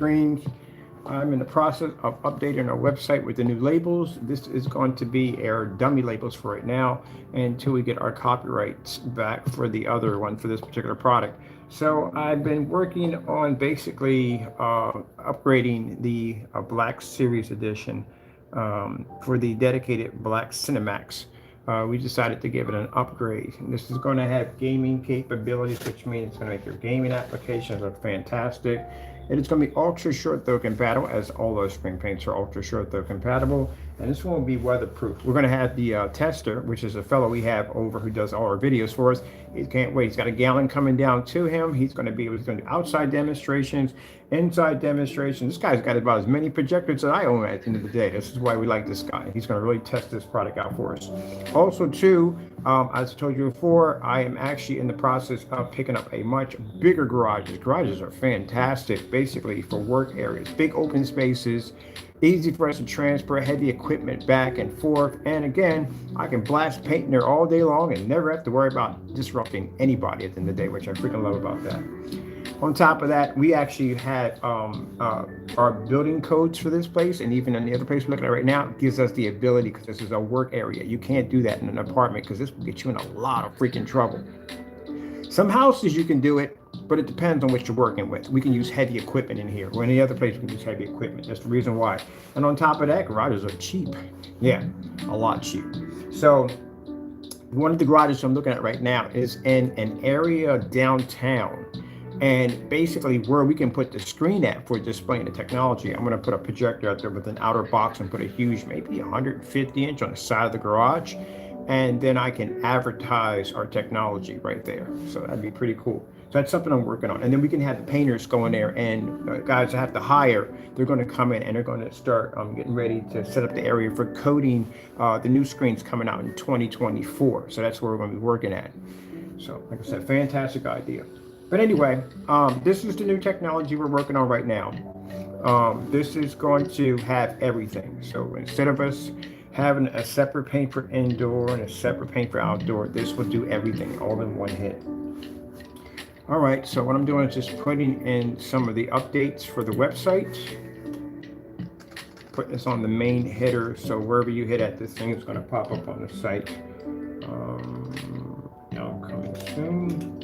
screens. I'm in the process of updating our website with the new labels. This is going to be our dummy labels for right now until we get our copyrights back for the other one for this particular product. So I've been working on basically upgrading the Black Series Edition for the dedicated Black CINEMAX. We decided to give it an upgrade. And this is going to have gaming capabilities, which means it's going to make your gaming applications look fantastic. And it's going to be ultra short throw compatible, as all those spring paints are ultra short throw compatible. And this one will be weatherproof. We're going to have the tester, which is a fellow we have over who does all our videos for us. He can't wait. He's got a gallon coming down to him. He's going to be able to do outside demonstrations, inside demonstrations. This guy's got about as many projectors as I own at the end of the day. This is why we like this guy. He's going to really test this product out for us. Also, too, as I told you before, I am actually in the process of picking up a much bigger garage. Garages are fantastic, basically, for work areas. Big open spaces, easy for us to transfer heavy equipment back and forth. And again, I can blast paint in there all day long and never have to worry about disrupting anybody at the end of the day, which I freaking love about that. On top of that, we actually had our building codes for this place, and even in the other place we're looking at right now, it gives us the ability, because this is a work area. You can't do that in an apartment because this will get you in a lot of freaking trouble. Some houses you can do it, but it depends on what you're working with. We can use heavy equipment in here, or any other place we can use heavy equipment. That's the reason why. And on top of that, garages are cheap. Yeah, a lot cheap. So one of the garages I'm looking at right now is in an area downtown. And basically where we can put the screen at for displaying the technology, I'm going to put a projector out there with an outer box and put a huge, maybe 150 inch on the side of the garage. And then I can advertise our technology right there. So that'd be pretty cool. So that's something I'm working on. And then we can have the painters go in there, and guys I have to hire, they're going to come in and they're going to start getting ready to set up the area for coding the new screens coming out in 2024. So that's where we're going to be working at. So like I said, fantastic idea. But anyway, this is the new technology we're working on right now. This is going to have everything. So instead of us having a separate paint for indoor and a separate paint for outdoor, this will do everything all in one hit. All right, so what I'm doing is just putting in some of the updates for the website. Put this on the main header, so wherever you hit at, this thing is going to pop up on the site. Now coming soon.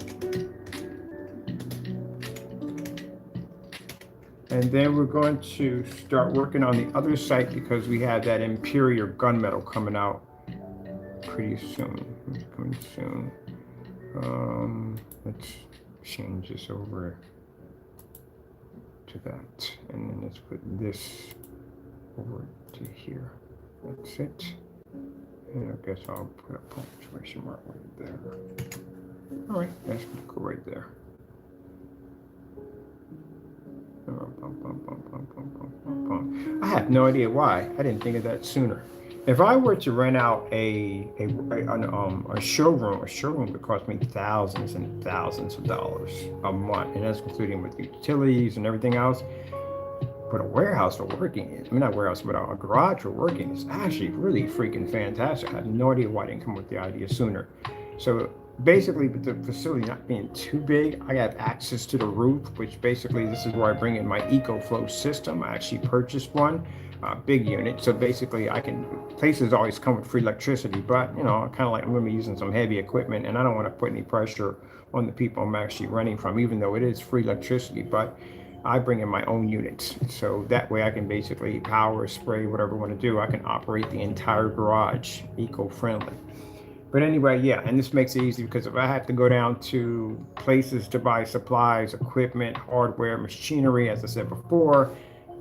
And then we're going to start working on the other site because we have that Imperial gunmetal coming out pretty soon. It's coming soon. Let's change this over to that. And then let's put this over to here. That's it. And I guess I'll put a punctuation mark right there. All right, that's pretty cool right there. I have no idea why. I didn't think of that sooner. If I were to rent out a showroom would cost me thousands and thousands of dollars a month, and that's including with utilities and everything else. But a warehouse for working, not a warehouse, but a garage for working is actually really freaking fantastic. I have no idea why I didn't come up with the idea sooner. So basically, with the facility not being too big, I have access to the roof, which basically this is where I bring in my EcoFlow system. I actually purchased one, big unit. So basically places always come with free electricity, but kind of like I'm gonna be using some heavy equipment, and I don't want to put any pressure on the people I'm actually renting from, even though it is free electricity, but I bring in my own units. So that way I can basically power, spray, whatever I want to do. I can operate the entire garage eco-friendly. But anyway, yeah, and this makes it easy because if I have to go down to places to buy supplies, equipment, hardware, machinery, as I said before,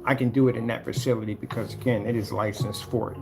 I can do it in that facility because, again, it is licensed for it.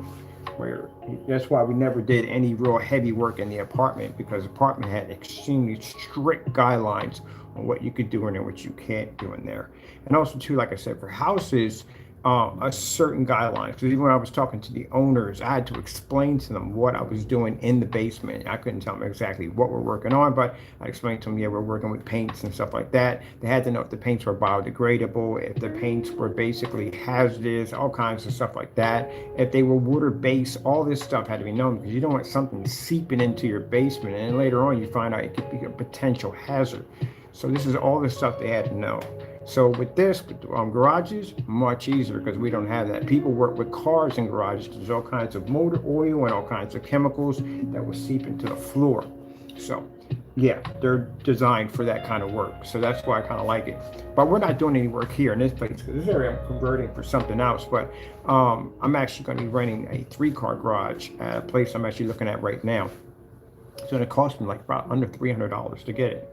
That's why we never did any real heavy work in the apartment, because the apartment had extremely strict guidelines on what you could do in there, what you can't do in there. And also, too, like I said, for houses, a certain guidelines. Because even when I was talking to the owners, I had to explain to them what I was doing in the basement. I couldn't tell them exactly what we're working on, but I explained to them, yeah, we're working with paints and stuff like that. They had to know if the paints were biodegradable, if the paints were basically hazardous, all kinds of stuff like that. If they were water-based, all this stuff had to be known, because you don't want something seeping into your basement, and then later on you find out it could be a potential hazard. So this is all the stuff they had to know. So with this, with garages, much easier because we don't have that. People work with cars in garages. There's all kinds of motor oil and all kinds of chemicals that will seep into the floor. So yeah, they're designed for that kind of work. So that's why I kind of like it. But we're not doing any work here in this place because this area I'm converting for something else. But I'm actually going to be renting a 3-car garage at a place I'm actually looking at right now. It's going to cost me like about under $300 to get it.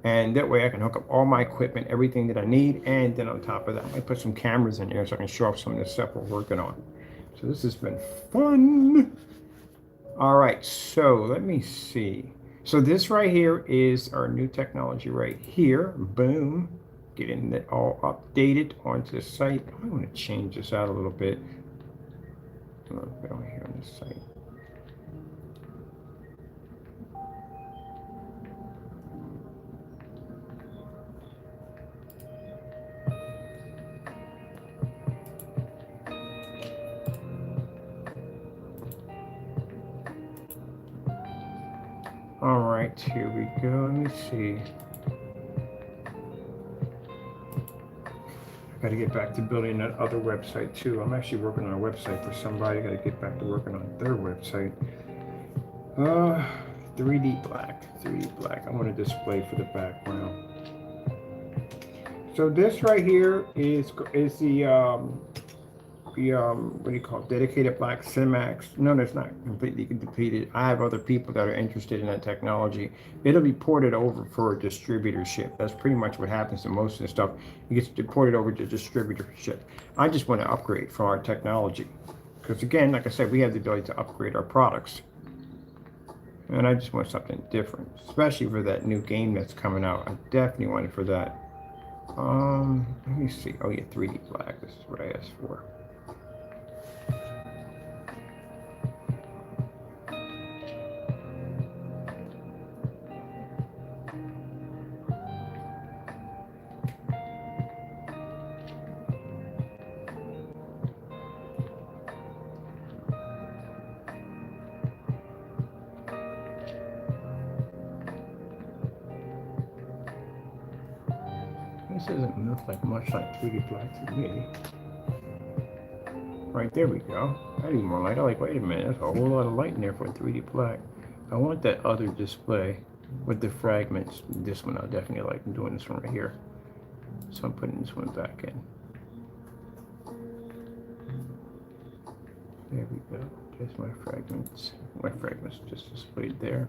And that way I can hook up all my equipment, everything that I need. And then on top of that, I might put some cameras in there so I can show off some of the stuff we're working on. So this has been fun. All right, so let me see. So this right here is our new technology right here. Boom. Getting it all updated onto the site. I want to change this out a little bit. A little bit over here on this site. All right, here we go. Let me see. I got to get back to building that other website too. I'm actually working on a website for somebody. I got to get back to working on their website. 3D black. 3D black. I want a display for the background. So this right here is the what do you call it? Dedicated black CINEMAX. No, that's not completely depleted. I have other people that are interested in that technology. It'll be ported over for distributorship. That's pretty much what happens to most of the stuff. It gets ported over to distributorship. I just want to upgrade from our technology. Because again, like I said, we have the ability to upgrade our products. And I just want something different, especially for that new game that's coming out. I definitely want it for that. Let me see. Oh yeah, 3D black. This is what I asked for. This doesn't look like much like 3D black to me. Right, there we go. I need more light. I'm like, wait a minute, that's a whole lot of light in there for 3D black. I want that other display with the fragments. This one I definitely like. I'm doing this one right here. So I'm putting this one back in. There we go. There's my fragments. My fragments just displayed there.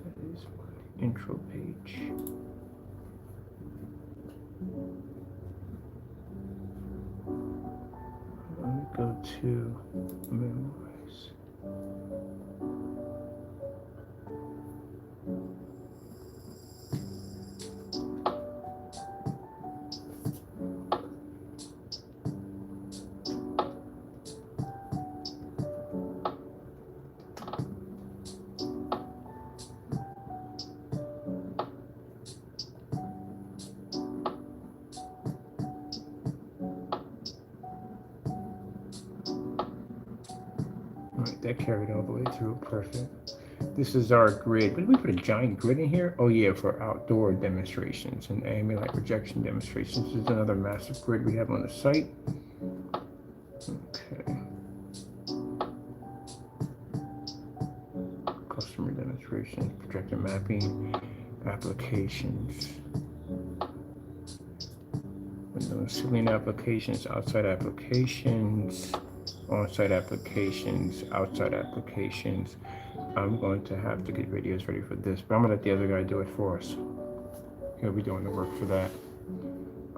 That is my intro page. Let me go to memorize. Alright, that carried all the way through, perfect. This is our grid. But did we put a giant grid in here? Oh yeah, for outdoor demonstrations and ambient light projection demonstrations. This is another massive grid we have on the site. Okay. Customer demonstrations, projector mapping, applications. Windows ceiling applications, outside applications, on-site applications, outside applications. I'm going to have to get videos ready for this, but I'm gonna let the other guy do it for us. He'll be doing the work for that.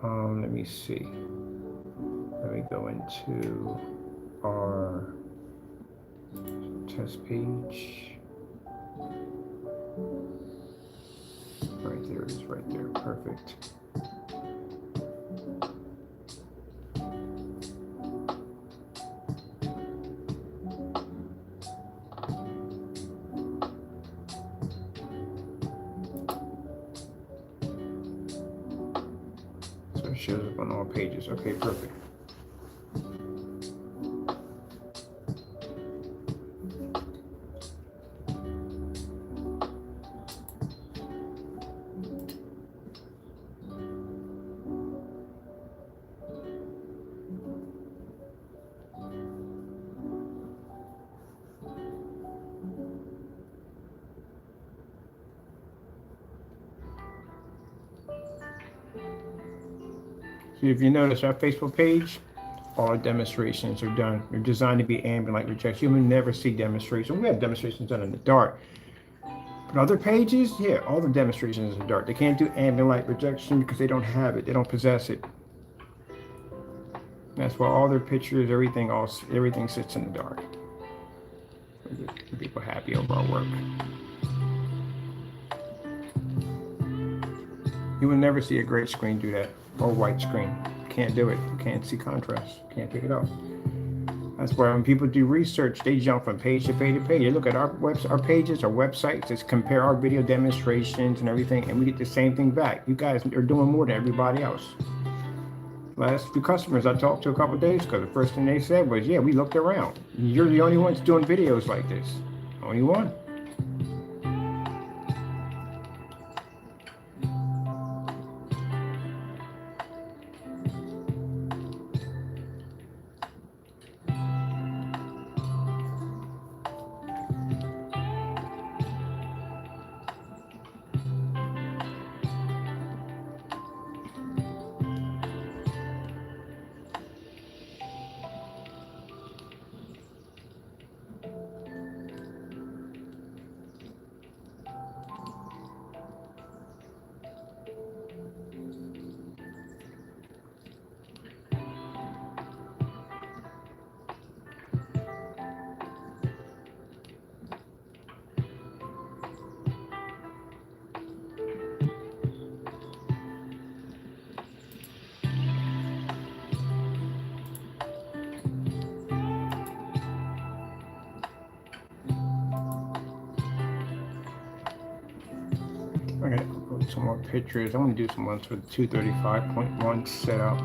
Let me see. Let me go into our test page. Right there it is, right there, perfect. So it shows up on all pages. Okay, perfect. So if you notice our Facebook page, all our demonstrations are done. They're designed to be ambient light rejection. You will never see demonstrations. We have demonstrations done in the dark. But other pages, yeah, all the demonstrations are dark. They can't do ambient light rejection because they don't have it. They don't possess it. That's why all their pictures, everything sits in the dark. People happy over our work. You will never see a gray screen do that, or white screen. Can't do it. You can't see contrast. Can't pick it up. That's why when people do research, they jump from page to page to page. They look at our pages, our websites, just compare our video demonstrations and everything, and we get the same thing back. You guys are doing more than everybody else. Last few customers I talked to a couple of days ago, the first thing they said was, yeah, we looked around. You're the only ones doing videos like this. Only one. I'm gonna upload some more pictures. I'm gonna do some ones for the 235.1 setup.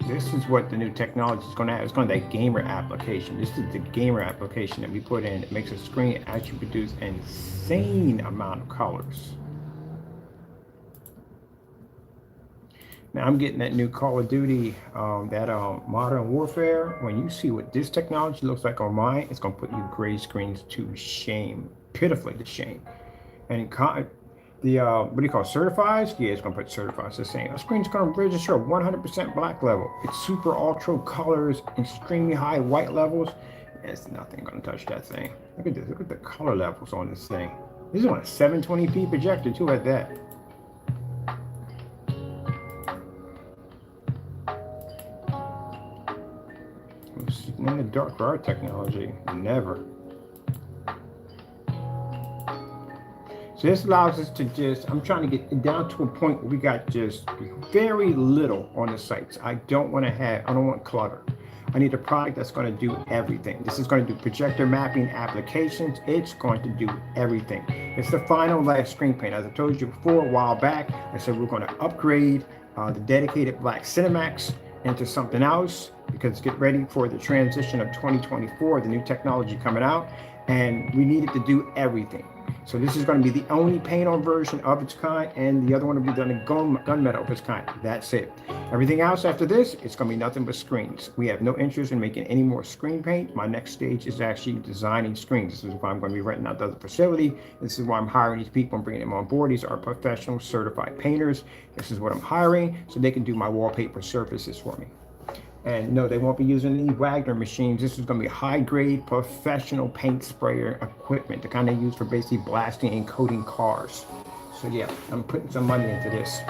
This is what the new technology is going to have. It's going to be that gamer application. This is the gamer application that we put in. It makes a screen actually produce an insane amount of colors. Now I'm getting that new Call of Duty, Modern Warfare. When you see what this technology looks like on mine, it's going to put you gray screens to shame, pitifully to shame. And what do you call it, certifies? Yeah, it's going to put certifies the same. The screen's going to register 100% black level. It's super ultra colors, extremely high white levels. There's nothing going to touch that thing. Look at this. Look at the color levels on this thing. This is on a 720p projector too at that. In the dark for our technology, never. So this allows us to I'm trying to get down to a point where we got just very little on the sites. I don't want clutter. I need a product that's going to do everything. This is going to do projector mapping applications. It's going to do everything. It's the final last screen paint. As I told you before a while back, I said we're going to upgrade the dedicated black CINEMAX into something else, because get ready for the transition of 2024, the new technology coming out, and we needed to do everything. So this is going to be the only paint-on version of its kind, and the other one will be done in gunmetal of its kind. That's it. Everything else after this, it's going to be nothing but screens. We have no interest in making any more screen paint. My next stage is actually designing screens. This is why I'm going to be renting out the other facility. This is why I'm hiring these people and bringing them on board. These are professional certified painters. This is what I'm hiring, so they can do my wallpaper surfaces for me. And no, they won't be using any Wagner machines. This is going to be high-grade professional paint sprayer equipment, the kind they use for basically blasting and coating cars. So yeah, I'm putting some money into this.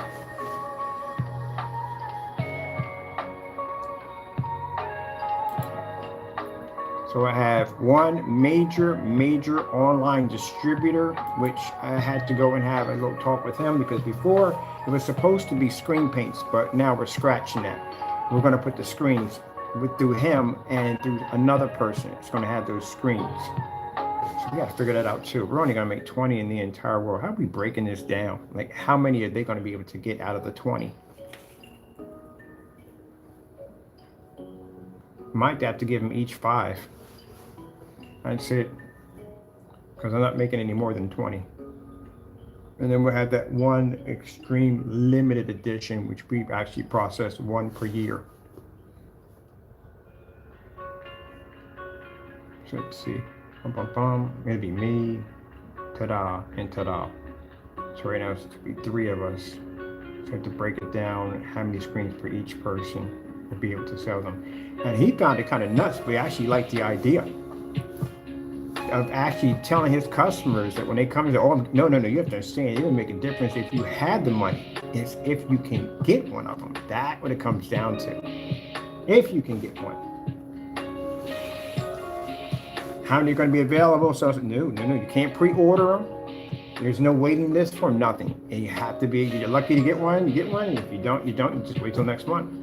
So I have one major online distributor, which I had to go and have a little talk with him, because before it was supposed to be screen paints, but now we're scratching that. We're going to put the screens through him and through another person. It's going to have those screens. So we got to figure that out too. We're only going to make 20 in the entire world. How are we breaking this down? Like, how many are they going to be able to get out of the 20? Might have to give them each 5. That's it. Because I'm not making any more than 20. And then we'll have that one extreme limited edition, which we've actually processed 1 per year. So let's see. It'll be me, Ta-da and ta-da. So right now it's to be 3 of us. So I have to break it down, how many screens for each person to be able to sell them. And he found it kind of nuts, but he actually liked the idea of actually telling his customers that when they come to, oh, no, you have to understand, it will make a difference if you have the money. It's if you can get one of them. That's what it comes down to. If you can get one. How many are going to be available? So no, you can't pre-order them. There's no waiting list for nothing. And you have to be, you're lucky to get one, you get one. And if you don't, you don't. You just wait till next month.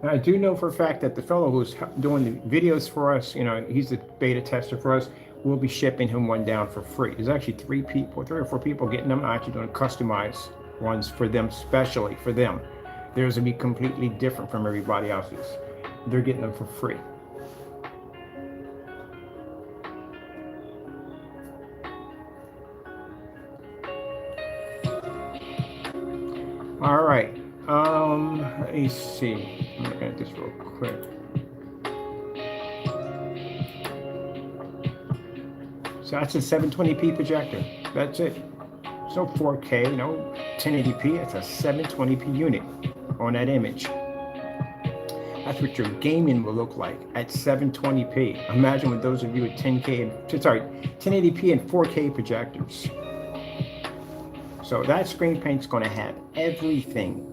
And I do know for a fact that the fellow who's doing the videos for us, he's the beta tester for us, we'll be shipping him one down for free. There's actually 3 or 4 people getting them. I'm actually doing customized ones for them, specially for them. Theirs will be completely different from everybody else's. They're getting them for free. All right. Let me see. I'm looking at this real quick. So that's a 720p projector. That's it. It's no 4K, no 1080p. It's a 720p unit on that image. That's what your gaming will look like at 720p. Imagine with those of you at 1080p and 4K projectors. So that screen paint's going to have everything.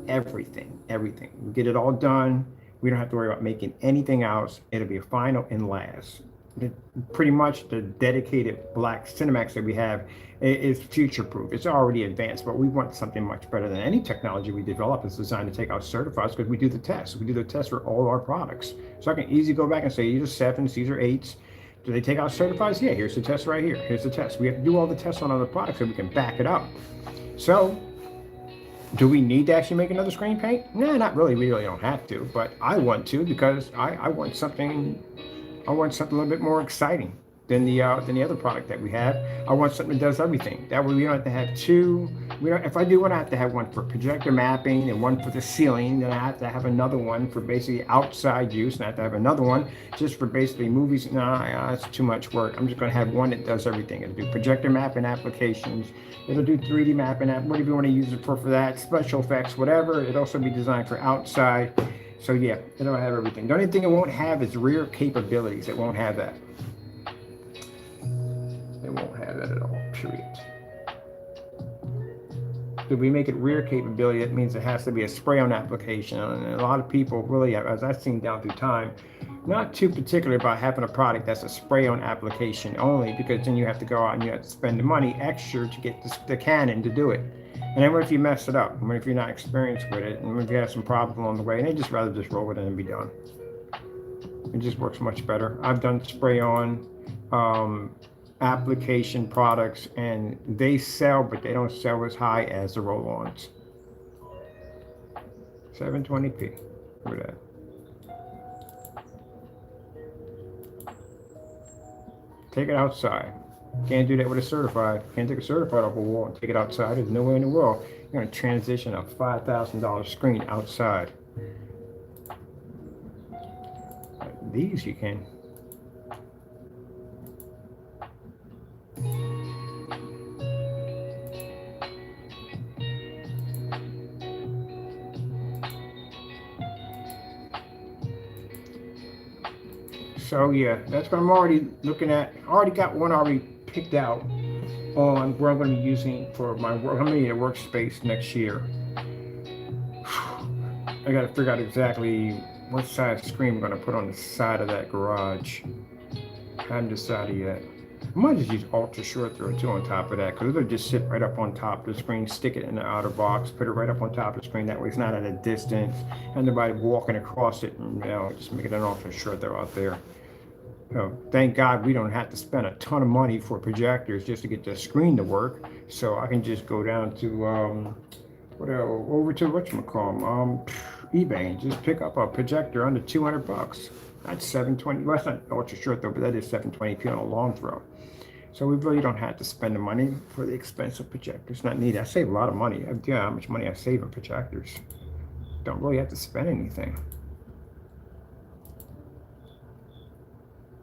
We get it all done. We don't have to worry about making anything else. It'll be final and last. Pretty much the dedicated black CINEMAX that we have is future-proof. It's already advanced, but we want something much better than any technology we develop is designed to take out certifieds, because we do the tests. We do the tests for all our products. So I can easily go back and say, these are 7s, these are 8s. Do they take out certifieds? Yeah, here's the test right here. Here's the test. We have to do all the tests on other products so we can back it up. So, do we need to actually make another screen paint? No, not really. We really don't have to, but I want to, because I want something a little bit more exciting than the other product that we have. I want something that does everything. That way we don't have to have 2. If I do want to have to have one for projector mapping and one for the ceiling, then I have to have another one for basically outside use, and I have to have another one just for basically movies. No, it's too much work. I'm just going to have one that does everything. It'll do projector mapping applications. It'll do 3D mapping, whatever you want to use it for that, special effects, whatever. It'll also be designed for outside. So yeah, it'll have everything. The only thing it won't have is rear capabilities. It won't have that. It won't have that at all, period. If we make it rear capability, that means it has to be a spray-on application. And a lot of people really, as I've seen down through time, not too particular about having a product that's a spray-on application only, because then you have to go out and you have to spend the money extra to get the Canon to do it. And then what if you mess it up? What if you're not experienced with it? And what if you have some problem along the way? And they just rather just roll it in and be done. It just works much better. I've done spray-on application products, and they sell, but they don't sell as high as the roll-ons. 720p. Look at that. Take it outside. Can't do that with a certified. Can't take a certified off a wall and take it outside. There's no way in the world you're going to transition a $5,000 screen outside. These you can. So yeah, that's what I'm already looking at. I already got one already picked out on where I'm going to be using for my work. I'm going to need a workspace next year. I got to figure out exactly what size screen I'm going to put on the side of that garage. I haven't decided yet. I might just use ultra short throw too on top of that, because it'll just sit right up on top of the screen, stick it in the outer box, put it right up on top of the screen. That way it's not at a distance and nobody walking across it, and just make it an ultra short throw out there. Thank God we don't have to spend a ton of money for projectors just to get the screen to work. So I can just go down to over to whatchamacallit, eBay, and just pick up a projector under 200 bucks. That's 720. Well, that's not ultra short though, but that is 720p on a long throw. So we really don't have to spend the money for the expensive projectors. Not needed. I save a lot of money. Yeah, how much money I save on projectors. Don't really have to spend anything.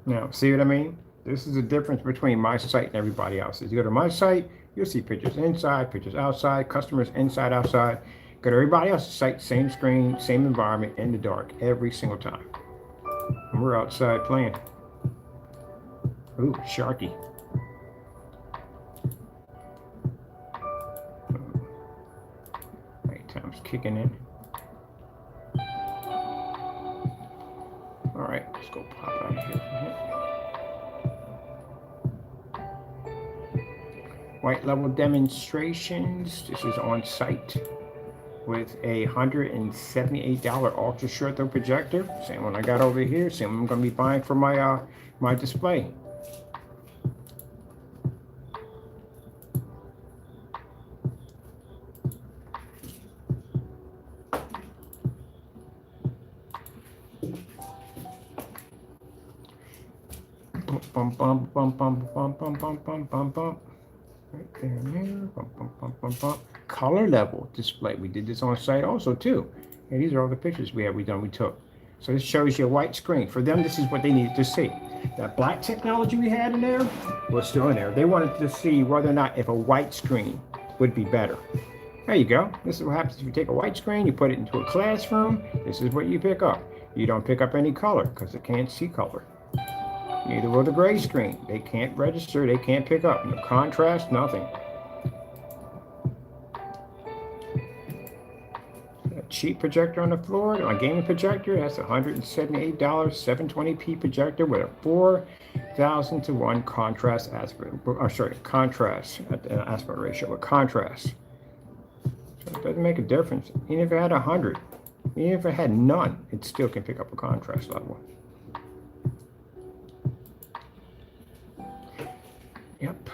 Now, see what I mean? This is the difference between my site and everybody else's. You go to my site, you'll see pictures inside, pictures outside, customers inside, outside. Go to everybody else's site, same screen, same environment, in the dark, every single time. And we're outside playing. Ooh, Sharky. Right, time's kicking in. All right, let's go pop out of here. White level demonstrations. This is on site with a $178 ultra short throw projector. Same one I got over here. Same one I'm going to be buying for my my display. Bum bum bum bum bum bum bum bum bum bum. Right there and there. Bum bum bum bum bum. Color level display. We did this on site also too. And these are all the pictures we took. So this shows you a white screen. For them, this is what they needed to see. That black technology we had in there was still in there. They wanted to see whether or not if a white screen would be better. There you go. This is what happens if you take a white screen, you put it into a classroom. This is what you pick up. You don't pick up any color because it can't see color. Neither will the gray screen. They can't register. They can't pick up. No contrast, nothing. A cheap projector on the floor, a gaming projector. That's $178, 720p projector with a 4,000 to 1 contrast aspect. Contrast aspect ratio. A contrast. So it doesn't make a difference. Even if it had 100, even if it had none, it still can pick up a contrast level. Yep.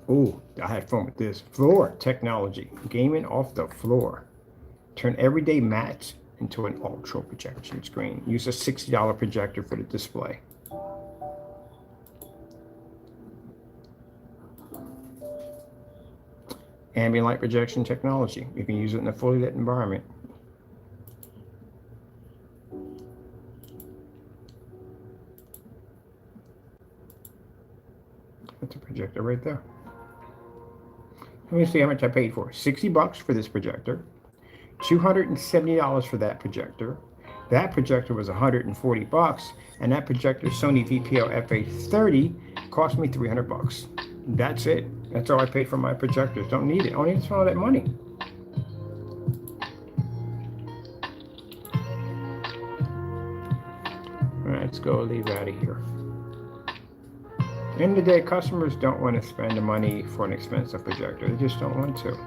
Oh, I had fun with this. Floor technology. Gaming off the floor. Turn everyday mats into an ultra projection screen. Use a $60 projector for the display. Ambient light projection technology. You can use it in a fully lit environment. That's a projector right there. Let me see how much I paid for. $60 for this projector. $270 for that projector. That projector was $140, and that projector, Sony VPL FA30, cost me $300. That's it. That's all I paid for my projectors. Don't need it. I don't need to spend all that money. All right, let's go leave out of here. End of the day, customers don't want to spend the money for an expensive projector. They just don't want to.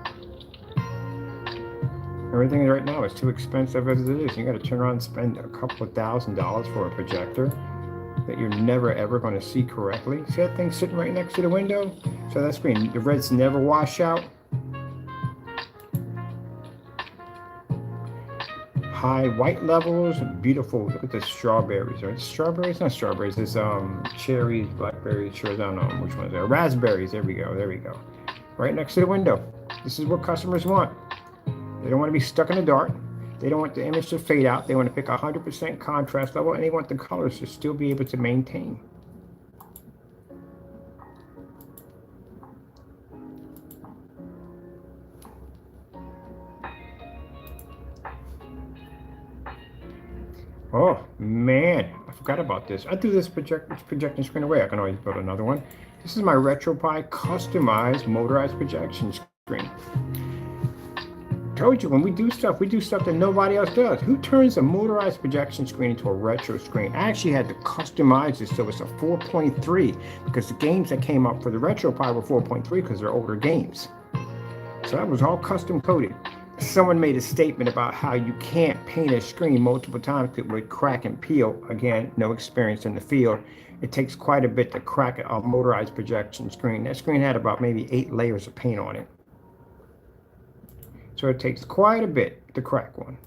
Everything right now is too expensive as it is. You got to turn around and spend a couple of $1,000s for a projector that you're never ever going to see correctly. See that thing sitting right next to the window? So that screen, the reds never wash out. High white levels, beautiful. Look at the strawberries, right? Strawberries, not strawberries. It's cherries, blackberries. Sure, I don't know which ones are. Raspberries. There we go. There we go. Right next to the window. This is what customers want. They don't want to be stuck in the dark. They don't want the image to fade out. They want to pick 100% contrast level, and they want the colors to still be able to maintain. Oh man, I forgot about this. I threw this projection screen away. I can always build another one. This is my RetroPie customized motorized projection screen. Told you, when we do stuff that nobody else does. Who turns a motorized projection screen into a retro screen? I actually had to customize it so it's a 4.3 because the games that came up for the RetroPie were 4.3 because they're older games. So that was all custom coded. Someone made a statement about how you can't paint a screen multiple times because it would crack and peel. Again, no experience in the field. It takes quite a bit to crack a motorized projection screen. That screen had about maybe 8 layers of paint on it. So it takes quite a bit to crack one.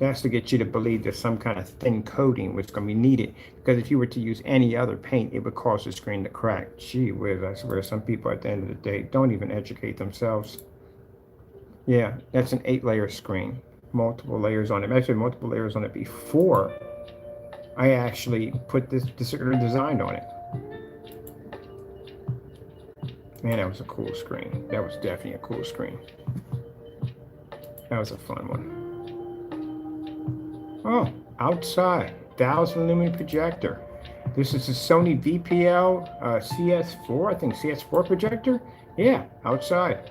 That's to get you to believe there's some kind of thin coating which is going to be needed. Because if you were to use any other paint, it would cause the screen to crack. Gee whiz, I swear some people at the end of the day don't even educate themselves. Yeah, that's an 8-layer screen. Multiple layers on it. Actually, multiple layers on it before I actually put this particular design on it. Man, that was a cool screen. That was definitely a cool screen. That was a fun one. Oh, outside, 1,000 lumen projector. This is a Sony VPL CS4, I think CS4 projector. Yeah, outside.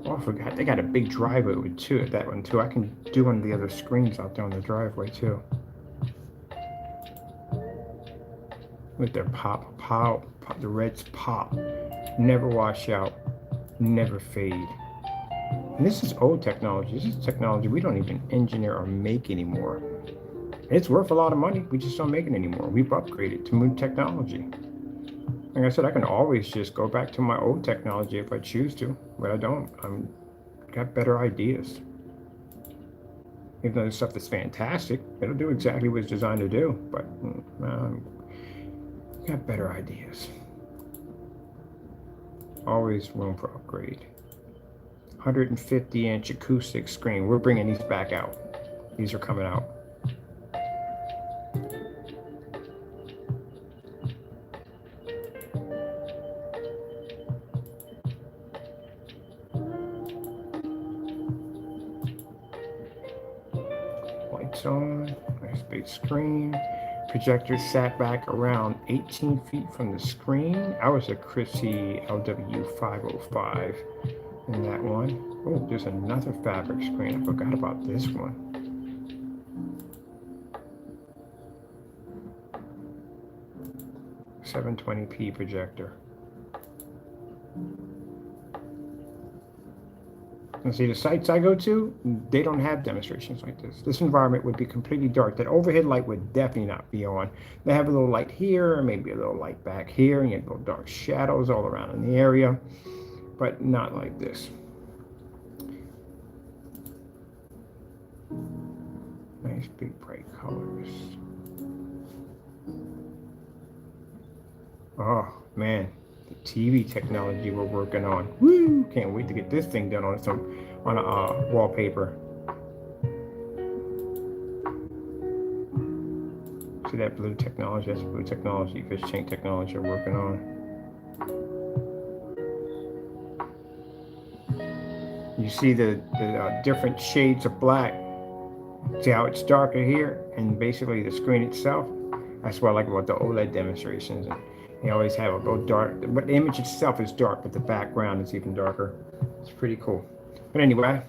Oh, I forgot, they got a big driveway with too, that one too. I can do one of the other screens out there on the driveway too. With their pop, the reds pop, never wash out, never fade. And this is old technology. This is technology we don't even engineer or make anymore. It's worth a lot of money. We just don't make it anymore. We've upgraded to new technology. Like I said, I can always just go back to my old technology if I choose to, but I don't. I'm got better ideas. Even though the stuff is fantastic, it'll do exactly what it's designed to do, but got better ideas. Always room for upgrade. 150-inch acoustic screen. We're bringing these back out. These are coming out. Lights on. Nice big screen. Projector sat back around 18 feet from the screen. I was a Chrissy LW505 in that one. Oh, there's another fabric screen. I forgot about this one. .720p projector. And see, the sites I go to, they don't have demonstrations like this. This environment would be completely dark. That overhead light would definitely not be on. They have a little light here, maybe a little light back here, and you have little dark shadows all around in the area, but not like this. Nice big bright colors. Oh man, the TV technology we're working on. Woo! Can't wait to get this thing done on a wallpaper. See that blue technology? That's blue technology, fish tank technology we're working on. You see the different shades of black. See how it's darker here, and basically the screen itself. That's what I like about the OLED demonstrations. And they always have a little dark, but the image itself is dark, but the background is even darker. It's pretty cool. But anyway,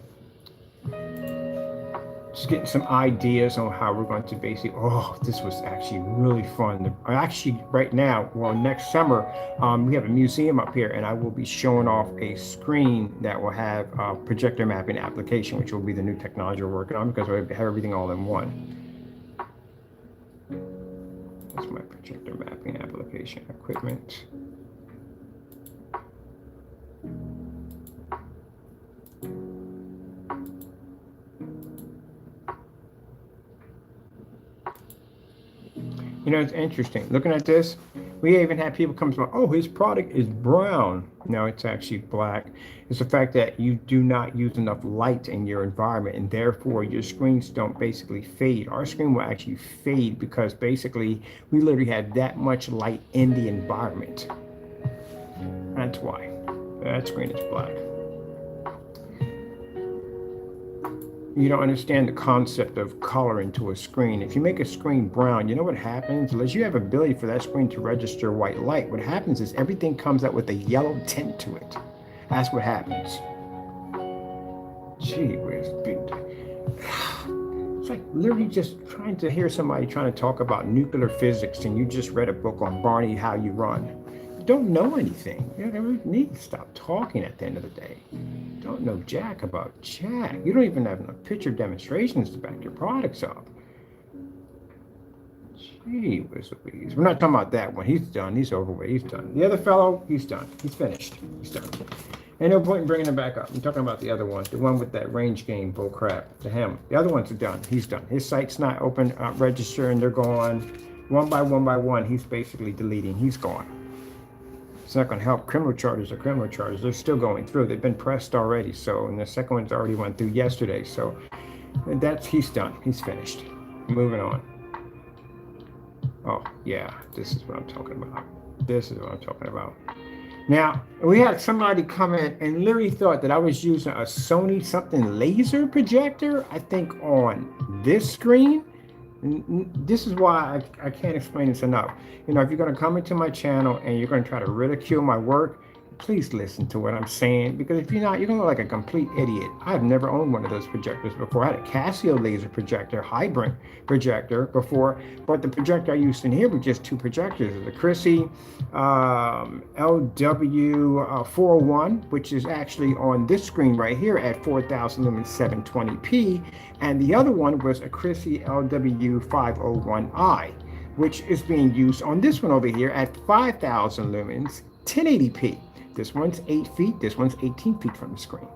just getting some ideas on how we're going to basically, oh, this was actually really fun. Actually, right now, well, next summer, we have a museum up here, and I will be showing off a screen that will have a projector mapping application, which will be the new technology we're working on, because we have everything all in one. That's my projector mapping application equipment. You know, it's interesting. Looking at this, we even have people come to, oh, his product is brown. No, it's actually black. It's the fact that you do not use enough light in your environment, and therefore your screens don't basically fade. Our screen will actually fade because basically we literally have that much light in the environment. That's why that screen is black. You don't understand the concept of color into a screen. If you make a screen brown, you know what happens? Unless you have ability for that screen to register white light, what happens is everything comes out with a yellow tint to it. That's what happens. Gee whiz, it's like literally just trying to hear somebody trying to talk about nuclear physics, and you just read a book on Barney, How You Run. You don't know anything. You really need to stop talking at the end of the day. Don't know jack about jack. You don't even have enough picture demonstrations to back your products up. Jeez. Gee whiz Louise. We're not talking about that one. He's done. He's over with. He's done. The other fellow, he's done. He's finished. He's done. Ain't no point in bringing him back up. I'm talking about the other one, the one with that range game bull crap. To him. The other ones are done. He's done. His site's not open, register, and they're gone. One by one, he's basically deleting. He's gone. It's not going to help. Criminal charges are criminal charges. They're still going through. They've been pressed already. So, and the second one's already went through yesterday. So, he's done. He's finished. Moving on. Oh, yeah, this is what I'm talking about. This is what I'm talking about. Now, we had somebody come in and literally thought that I was using a Sony something laser projector, I think on this screen. This is why I can't explain this enough. You know, if you're going to come into my channel and you're going to try to ridicule my work, please listen to what I'm saying, because if you're not, you're going to look like a complete idiot. I've never owned one of those projectors before. I had a Casio laser projector, hybrid projector before, but the projector I used in here was just two projectors. The Chrissy LW401, which is actually on this screen right here at 4,000 lumens 720p, and the other one was a Chrissy LW501i, which is being used on this one over here at 5,000 lumens 1080p. This one's 8 feet, this one's 18 feet from the screen.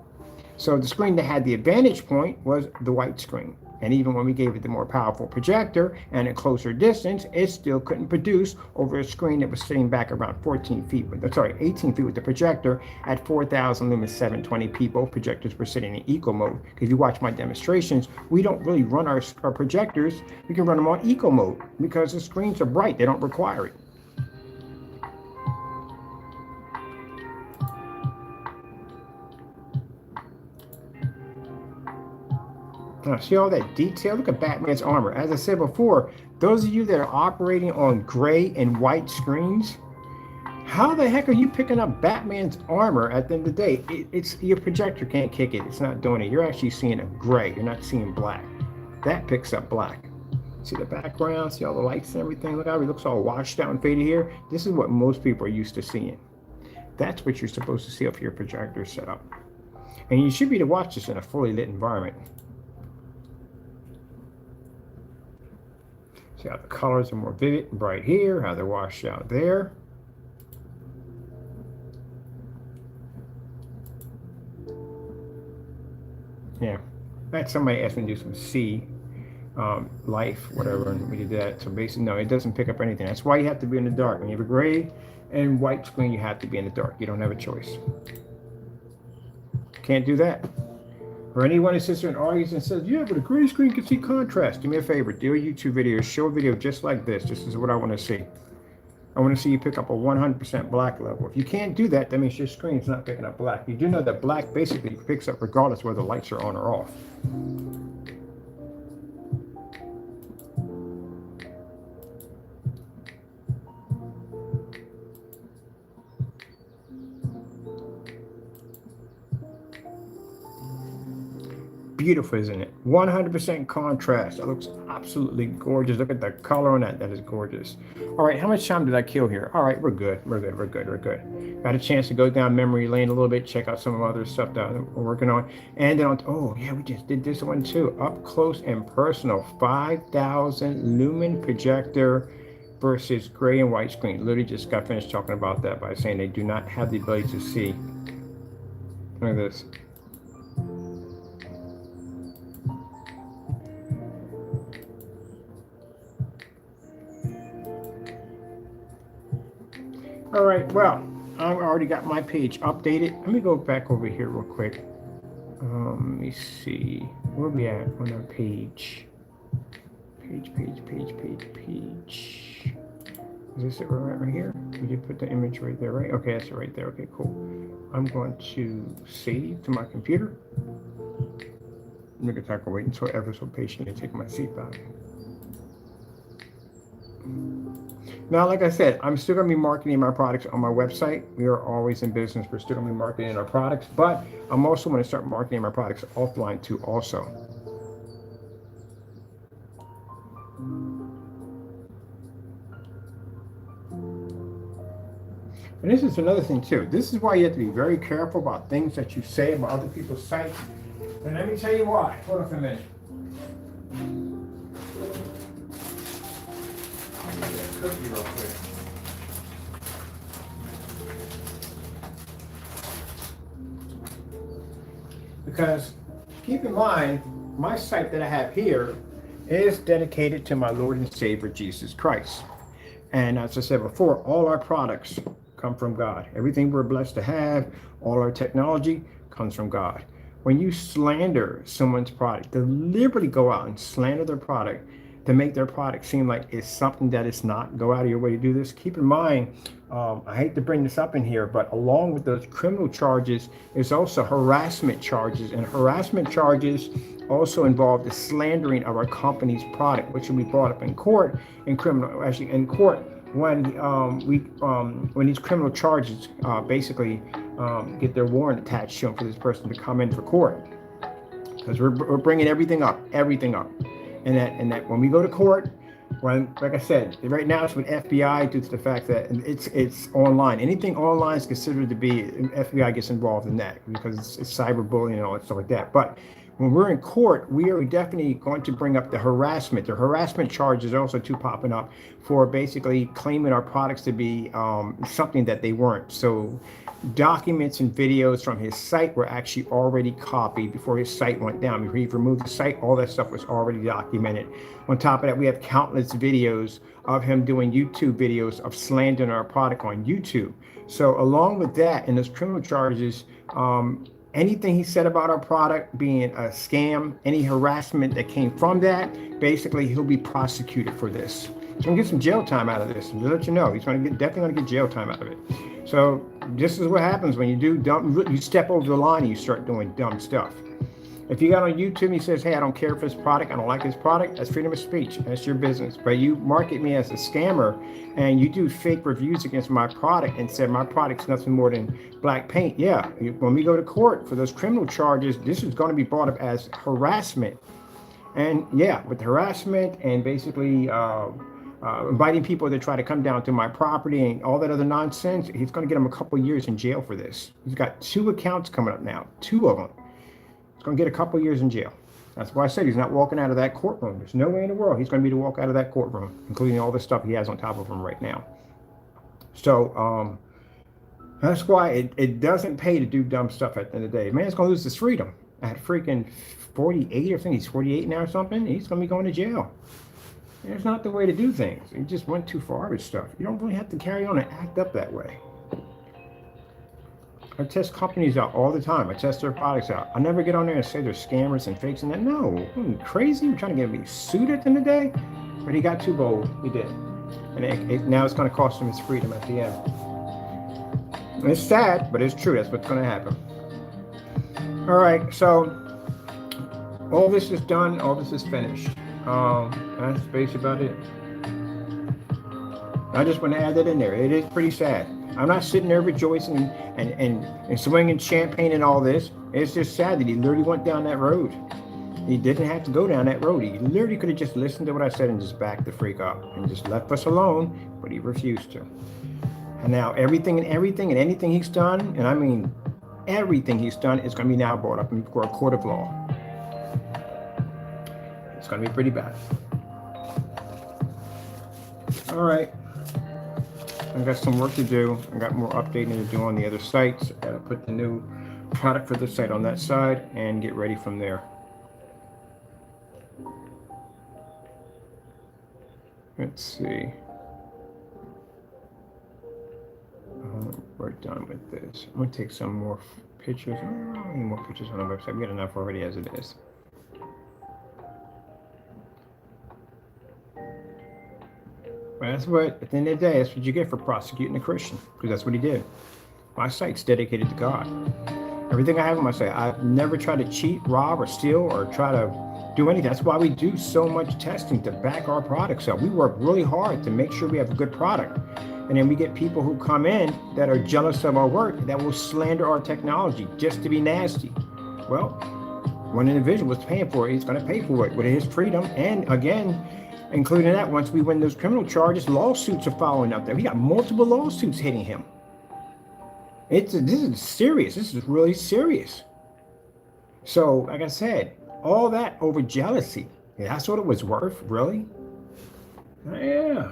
So the screen that had the advantage point was the white screen. And even when we gave it the more powerful projector and a closer distance, it still couldn't produce over a screen that was sitting back around 18 feet with the projector at 4,000 lumens 720p. Both projectors were sitting in eco mode. If you watch my demonstrations, we don't really run our projectors. We can run them on eco mode because the screens are bright. They don't require it. Now, see all that detail? Look at Batman's armor. As I said before, those of you that are operating on gray and white screens, how the heck are you picking up Batman's armor at the end of the day? It's your projector can't kick it. It's not doing it. You're actually seeing a gray. You're not seeing black. That picks up black. See the background? See all the lights and everything? Look how he looks all washed out and faded here. This is what most people are used to seeing. That's what you're supposed to see if your projector is set up. And you should be able to watch this in a fully lit environment. See how the colors are more vivid and bright here, how they're washed out there. Yeah, I had somebody ask me to do some C, life, whatever, and we did that. So basically, no, it doesn't pick up anything. That's why you have to be in the dark. When you have a gray and white screen, you have to be in the dark. You don't have a choice. Can't do that. Or anyone who sits there in audience and says, yeah, but a gray screen can see contrast. Do me a favor, do a YouTube video, show a video just like this. This is what I want to see. I want to see you pick up a 100% black level. If you can't do that, that means your screen's not picking up black. You do know that black basically picks up regardless whether the lights are on or off. Beautiful, isn't it? 100% contrast. That looks absolutely gorgeous. Look at the color on that. That is gorgeous. All right, how much time did I kill here? All right, we're good. We're good. We're good. We're good. Got a chance to go down memory lane a little bit, check out some of other stuff that we're working on. And then, oh yeah, we just did this one too. Up close and personal, 5,000 lumen projector versus gray and white screen. Literally just got finished talking about that by saying they do not have the ability to see. Look at this. All right, well, I've already got my page updated. Let me go back over here real quick. Let me see. Where are we at on our page? Page. Is this it right here? Did you put the image right there, right? Okay, that's it right there. Okay, cool. I'm going to save to my computer. I'm going to wait until ever so patient and take my seat back. Now, like I said, I'm still going to be marketing my products on my website. We are always in business. We're still going to be marketing our products, but I'm also going to start marketing my products offline too also. And this is another thing too. This is why you have to be very careful about things that you say about other people's sites. And let me tell you why. Hold on for a minute. cookie real quick. Because keep in mind, my site that I have here is dedicated to my Lord and Savior Jesus Christ. And as I said before, all our products come from God. Everything we're blessed to have, all our technology comes from God. When you slander someone's product, deliberately go out and slander their product to make their product seem like it's something that it's not, go out of your way to do this. Keep in mind, I hate to bring this up in here, but along with those criminal charges is also harassment charges, and harassment charges also involve the slandering of our company's product, which will be brought up in court, in criminal, actually in court, when when these criminal charges basically get their warrant attached to them for this person to come in for court, because we're bringing everything up, and that when we go to court, when, like I said, right now it's with FBI due to the fact that it's online. Anything online is considered to be, FBI gets involved in that because it's cyberbullying and all that stuff like that. But when we're in court, we are definitely going to bring up the harassment. The harassment charges are also too popping up for basically claiming our products to be something that they weren't. So documents and videos from his site were actually already copied before his site went down. Before he removed the site, all that stuff was already documented. On top of that, we have countless videos of him doing YouTube videos of slandering our product on YouTube. So along with that and those criminal charges, anything he said about our product being a scam, any harassment that came from that, basically he'll be prosecuted for this. He's gonna get some jail time out of this. And to let you know, he's definitely gonna get jail time out of it. So this is what happens when you do you step over the line and you start doing dumb stuff. If you got on YouTube and he says, hey, I don't care for this product, I don't like this product, that's freedom of speech. That's your business. But you market me as a scammer and you do fake reviews against my product and said my product's nothing more than black paint. Yeah, when we go to court for those criminal charges, this is going to be brought up as harassment. And yeah, with harassment and basically inviting people to try to come down to my property and all that other nonsense, he's going to get him a couple of years in jail for this. He's got 2 accounts coming up now, 2 of them. Going to get a couple years in jail. That's why I said he's not walking out of that courtroom. There's no way in the world he's going to be to walk out of that courtroom, including all the stuff he has on top of him right now. So that's why it doesn't pay to do dumb stuff at the end of the day. Man's going to lose his freedom at freaking 48 or something. He's 48 now or something. He's going to be going to jail. It's not the way to do things. He just went too far with stuff. You don't really have to carry on and act up that way. I test companies out all the time. I test their products out. I never get on there and say they're scammers and fakes and that. No, I'm crazy. You're trying to get me sued at the end of the day. But he got too bold. He did. And now it's going to cost him his freedom at the end. And it's sad, but it's true. That's what's going to happen. All right. So all this is done. All this is finished. That's basically about it. I just want to add that in there. It is pretty sad. I'm not sitting there rejoicing and swinging champagne and all this. It's just sad that he literally went down that road. He didn't have to go down that road. He literally could have just listened to what I said and just backed the freak up and just left us alone, but he refused to. And now everything and anything he's done, and I mean everything he's done, is going to be now brought up before a court of law. It's going to be pretty bad. All right. I got some work to do. I got more updating to do on the other sites. I gotta put the new product for the site on that side and get ready from there. Let's see. We're done with this. I'm gonna take some more pictures. I don't need more pictures on the website. We got enough already as it is. But that's what, at the end of the day, that's what you get for prosecuting a Christian, because that's what he did. My site's dedicated to God. Everything I have on my site, I've never tried to cheat, rob, or steal, or try to do anything. That's why we do so much testing to back our products up. We work really hard to make sure we have a good product. And then we get people who come in that are jealous of our work, that will slander our technology just to be nasty. Well, one individual was paying for it, he's going to pay for it with his freedom. And again, including that, once we win those criminal charges, lawsuits are following up there. We got multiple lawsuits hitting him. This is serious. This is really serious. So, like I said, all that over jealousy. That's what it was worth, really? Yeah.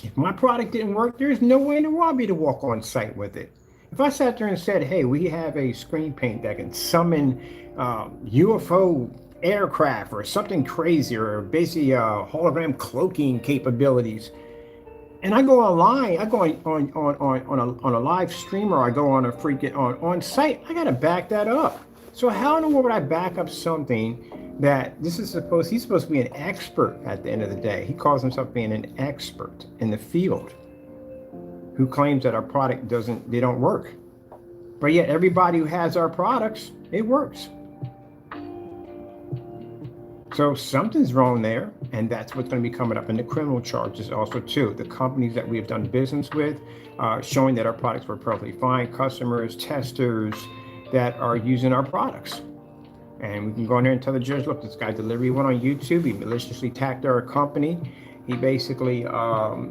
If my product didn't work, there's no way in the world I'd be to walk on site with it. If I sat there and said, hey, we have a screen paint that can summon UFO aircraft or something crazy, or basically hologram cloaking capabilities, and I go online, I go on a live stream, or I go on a freaking on site, I gotta back that up. So how in the world would I back up something that he's supposed to be an expert at the end of the day? He calls himself being an expert in the field, who claims that our product they don't work. But yet everybody who has our products, it works. So something's wrong there, and that's what's going to be coming up in the criminal charges also too. The companies that we have done business with, showing that our products were perfectly fine, customers, testers that are using our products. And we can go in there and tell the judge, look, this guy delivery went on YouTube, he maliciously attacked our company. He basically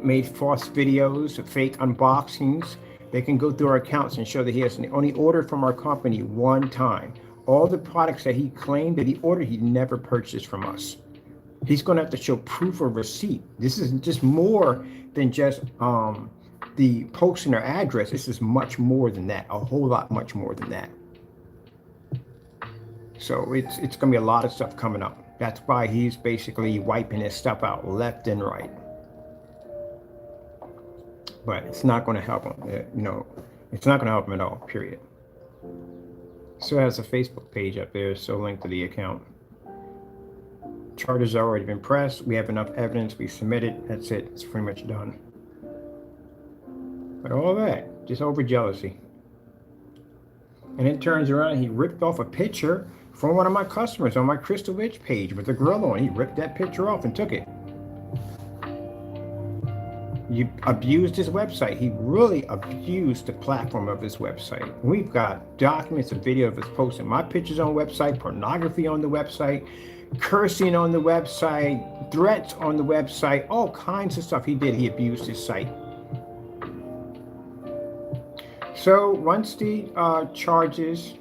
made false videos, fake unboxings. They can go through our accounts and show that he has only ordered from our company one time. All the products that he claimed that he ordered, he never purchased from us. He's going to have to show proof of receipt. This is just more than just the posting or address. This is much more than that, a whole lot much more than that. So it's going to be a lot of stuff coming up. That's why he's basically wiping his stuff out left and right. But it's not going to help him. It's not going to him at all, period. Still has a Facebook page up there, so linked to the account. Charges have already been pressed. We have enough evidence. We submitted. That's it. It's pretty much done. But all that, just over jealousy. And it turns around, he ripped off a picture from one of my customers on my Crystal Ridge page with a grill on. He ripped that picture off and took it. You abused his website. He really abused the platform of his website. We've got documents and video of us posting my pictures on the website, pornography on the website, cursing on the website, threats on the website, all kinds of stuff he did. He abused his site. So once the charges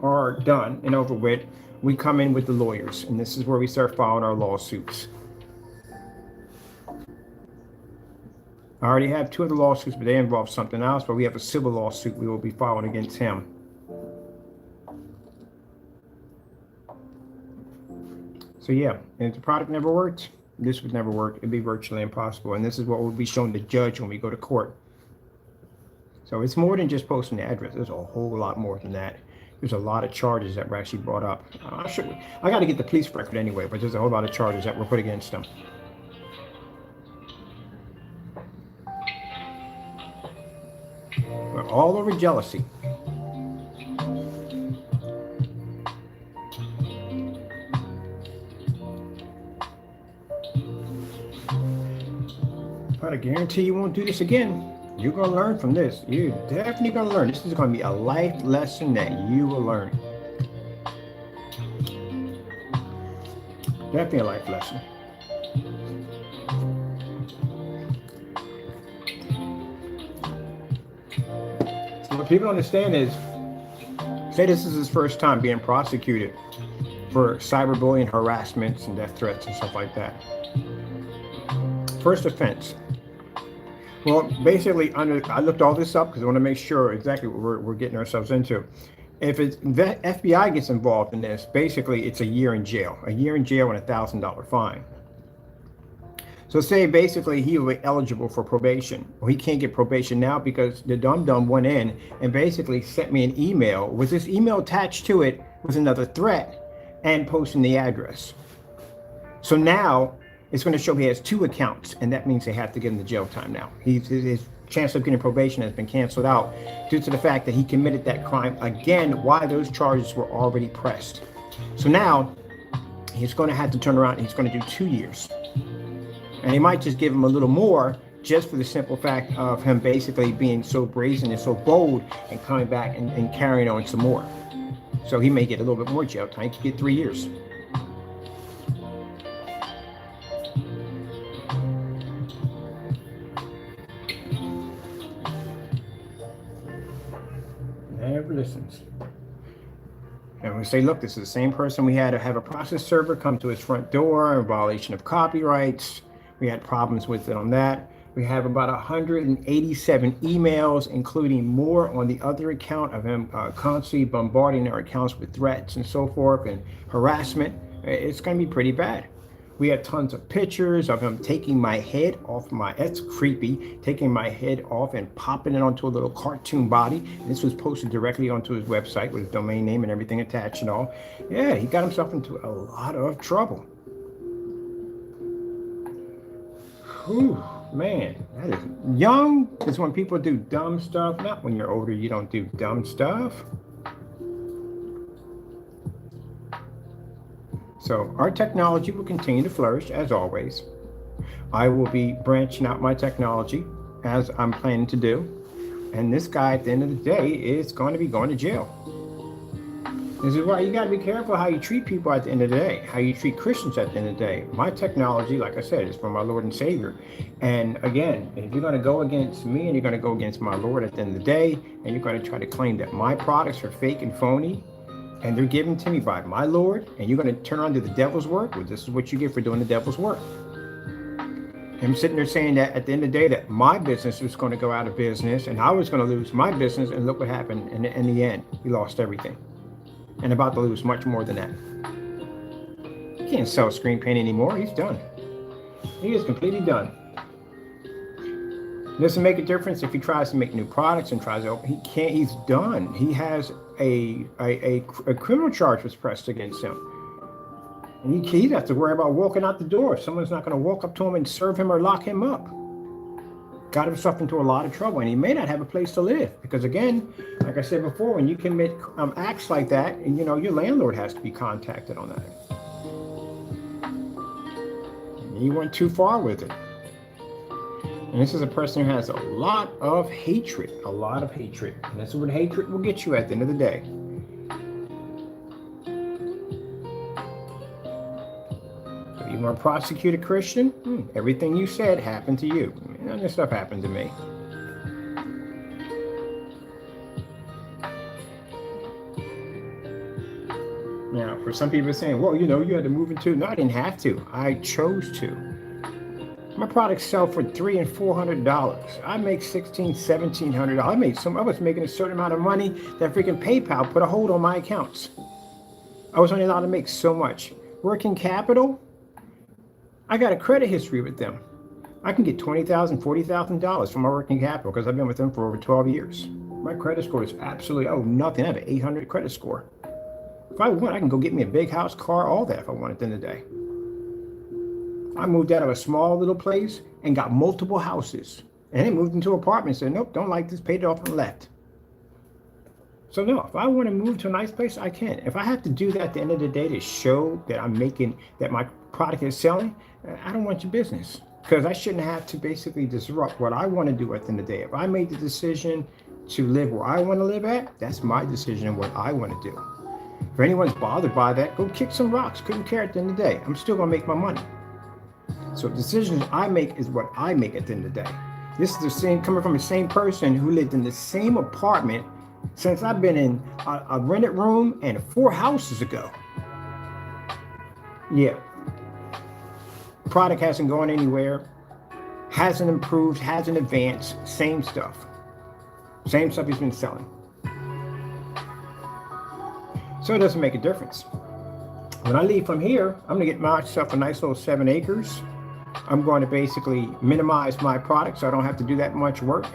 are done and over with, we come in with the lawyers, and this is where we start filing our lawsuits. I already have 2 of the lawsuits, but they involve something else, but we have a civil lawsuit we will be filing against him. So yeah, and if the product never worked, this would never work. It'd be virtually impossible. And this is what will be shown to the judge when we go to court. So it's more than just posting the address. There's a whole lot more than that. There's a lot of charges that were actually brought up. I got to get the police record anyway, but there's a whole lot of charges that were put against them. But all over jealousy. But I guarantee you won't do this again. You're going to learn from this. You're definitely going to learn. This is going to be a life lesson that you will learn. Definitely a life lesson. So what people understand is, say this is his first time being prosecuted for cyberbullying, harassments, and death threats and stuff like that. First offense. Well, basically, I looked all this up because I want to make sure exactly what we're getting ourselves into. If the FBI gets involved in this, basically it's a year in jail. A year in jail and $1,000 fine. So say basically he will be eligible for probation. Well, he can't get probation now because the dum-dum went in and basically sent me an email. With this email attached to it was another threat and posting the address. So now it's going to show he has 2 accounts, and that means they have to give him the jail time now. His chance of getting probation has been canceled out due to the fact that he committed that crime again while those charges were already pressed. So now he's going to have to turn around and he's going to do 2 years. And he might just give him a little more just for the simple fact of him basically being so brazen and so bold and coming back and carrying on some more. So he may get a little bit more jail time. He could get 3 years. Never listens. And we say, look, this is the same person we had to have a process server come to his front door in violation of copyrights. We had problems with it on that. We have about 187 emails, including more on the other account of him constantly bombarding our accounts with threats and so forth and harassment. It's going to be pretty bad. We have tons of pictures of him taking my head off that's creepy, taking my head off and popping it onto a little cartoon body. And this was posted directly onto his website with his domain name and everything attached and all. Yeah, he got himself into a lot of trouble. Whew, man, that is young. Is when people do dumb stuff. Not when you're older, you don't do dumb stuff. So our technology will continue to flourish as always. I will be branching out my technology as I'm planning to do. And this guy at the end of the day is going to be going to jail. This is why you got to be careful how you treat people at the end of the day, how you treat Christians at the end of the day. My technology, like I said, is from my Lord and Savior. And again, if you're going to go against me and you're going to go against my Lord at the end of the day, and you're going to try to claim that my products are fake and phony, and they're given to me by my Lord, and you're going to turn on to the devil's work, well, this is what you get for doing the devil's work. I'm sitting there saying that at the end of the day that my business was going to go out of business, and I was going to lose my business, and look what happened in the end. He lost everything. And about to lose much more than that. He can't sell screen paint anymore. He's done. He is completely done. It doesn't make a difference if he tries to make new products and tries to. He can't. He's done. He has a criminal charge was pressed against him. And he'd have to worry about walking out the door. Someone's not going to walk up to him and serve him or lock him up. Got himself into a lot of trouble, and he may not have a place to live because, again, like I said before, when you commit acts like that, and your landlord has to be contacted on that. And he went too far with it. And this is a person who has a lot of hatred, and that's what hatred will get you at the end of the day. So you want to prosecute a Christian? Everything you said happened to you. None of this stuff happened to me. Now, for some people saying, well, you had to move into. No, I didn't have to. I chose to. My products sell for $300 and $400. I make $1,600, $1,700. I was making a certain amount of money that freaking PayPal put a hold on my accounts. I was only allowed to make so much. Working capital, I got a credit history with them. I can get $20,000, $40,000 from my working capital because I've been with them for over 12 years. My credit score is absolutely, nothing. I have an 800 credit score. If I want, I can go get me a big house, car, all that if I want at the end of the day. I moved out of a small little place and got multiple houses. And then moved into an apartment and said, nope, don't like this, paid it off and left. So no, if I want to move to a nice place, I can. If I have to do that at the end of the day to show that that my product is selling, I don't want your business. Because I shouldn't have to basically disrupt what I want to do at the end of the day. If I made the decision to live where I want to live at, that's my decision and what I want to do. If anyone's bothered by that, go kick some rocks. Couldn't care at the end of the day. I'm still going to make my money. So decisions I make is what I make at the end of the day. This is the same, coming from the same person who lived in the same apartment since I've been in a rented room and 4 houses ago. Yeah. Product hasn't gone anywhere, hasn't improved, hasn't advanced, same stuff. Same stuff he's been selling. So it doesn't make a difference. When I leave from here, I'm gonna get myself a nice little 7 acres. I'm going to basically minimize my product so I don't have to do that much work.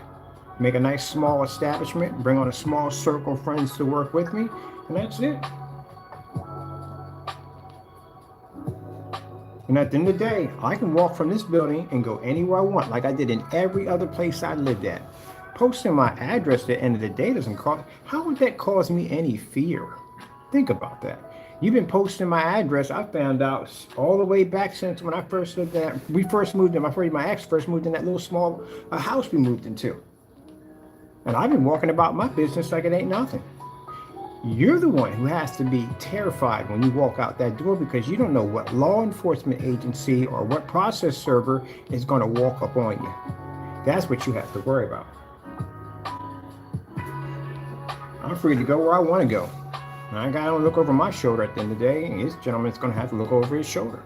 Make a nice small establishment, bring on a small circle of friends to work with me, and that's it. And at the end of the day, I can walk from this building and go anywhere I want, like I did in every other place I lived at. Posting my address at the end of the day doesn't cause, how would that cause me any fear? Think about that. You've been posting my address, I found out all the way back since when I first lived there. We first moved in, my ex first moved in that little small house we moved into. And I've been walking about my business like it ain't nothing. You're the one who has to be terrified when you walk out that door because you don't know what law enforcement agency or what process server is going to walk up on you. That's what you have to worry about. I'm free to go where I want to go. I got to look over my shoulder at the end of the day, and this gentleman's going to have to look over his shoulder.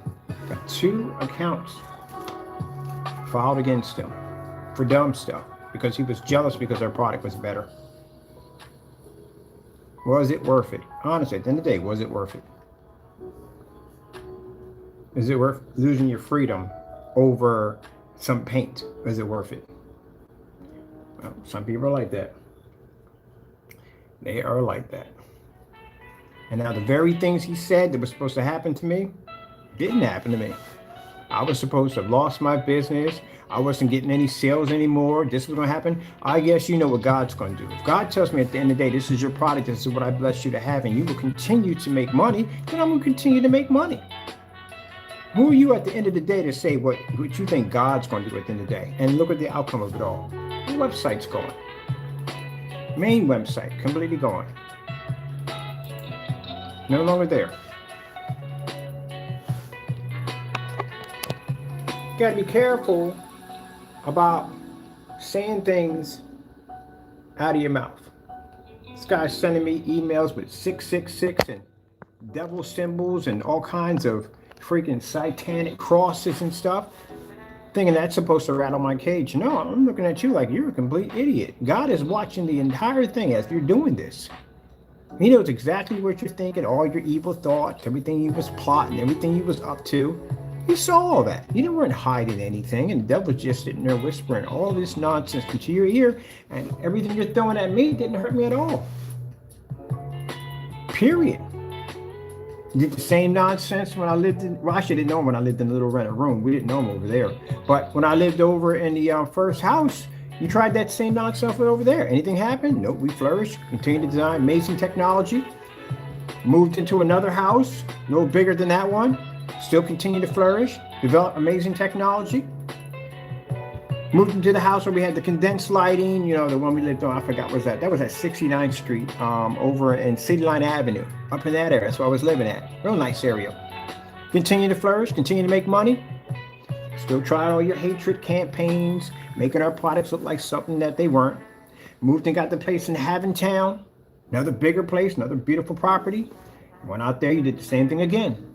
Got 2 accounts filed against him. for dumb stuff because he was jealous because our product was better. Was it worth it? Honestly, at the end of the day, was it worth it? Is it worth losing your freedom over some paint? Is it worth it? Well, some people are like that. They are like that. And now the very things he said that were supposed to happen to me didn't happen to me. I was supposed to have lost my business. I wasn't getting any sales anymore. This was going to happen. I guess you know what God's going to do. If God tells me at the end of the day, this is your product, this is what I bless you to have, and you will continue to make money, then I'm going to continue to make money. Who are you at the end of the day to say what you think God's going to do at the end of the day? And look at the outcome of it all. The website's gone. Main website, completely gone. No longer there. You got to be careful about saying things out of your mouth. This guy's sending me emails with 666 and devil symbols and all kinds of freaking satanic crosses and stuff, thinking that's supposed to rattle my cage. No, I'm looking at you like you're a complete idiot. God is watching the entire thing as you're doing this. He knows exactly what you're thinking, all your evil thoughts, everything you was plotting, everything you was up to. He saw all that. You weren't hiding anything, and the devil was just sitting there whispering all this nonsense into your ear, and everything you're throwing at me didn't hurt me at all. Period. Did the same nonsense when I lived in, well, I didn't know him when I lived in a little rented room. We didn't know him over there. But when I lived over in the first house, you tried that same nonsense over there. Anything happened? Nope, we flourished, continued to design amazing technology, moved into another house, no bigger than that one, still continue to flourish, develop amazing technology. Moved into the house where we had the condensed lighting, you know, the one we lived on, I forgot what was that. That was at 69th Street, over in City Line Avenue, up in that area. That's where I was living at. Real nice area. Continue to flourish, continue to make money. Still trying all your hatred campaigns, making our products look like something that they weren't. Moved and got the place in Haventown, another bigger place, another beautiful property. Went out there, you did the same thing again.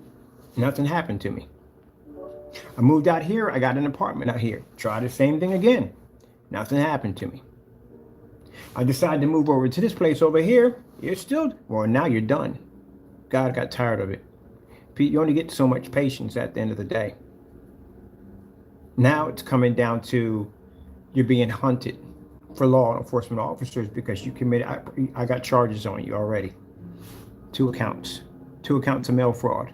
Nothing happened to me. I moved out here, I got an apartment out here. Tried the same thing again. Nothing happened to me. I decided to move over to this place over here. You're still, well, now you're done. God got tired of it. Pete, you only get so much patience at the end of the day. Now it's coming down to you're being hunted for law enforcement officers because you committed, I got charges on you already. 2 accounts. 2 accounts of mail fraud.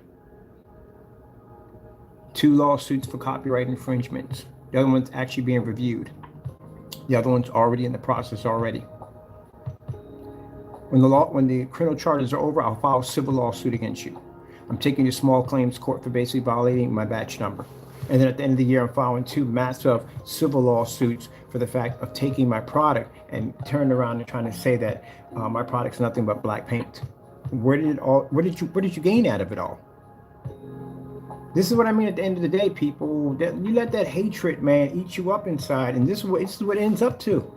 2 lawsuits for copyright infringements. The other one's actually being reviewed. The other one's already in the process already. When the criminal charges are over, I'll file a civil lawsuit against you. I'm taking you to small claims court for basically violating my batch number. And then at the end of the year, I'm filing 2 massive civil lawsuits for the fact of taking my product and turning around and trying to say that my product's nothing but black paint. What did you gain out of it all? This is what I mean at the end of the day, people. That you let that hatred, man, eat you up inside, and this is what it ends up to.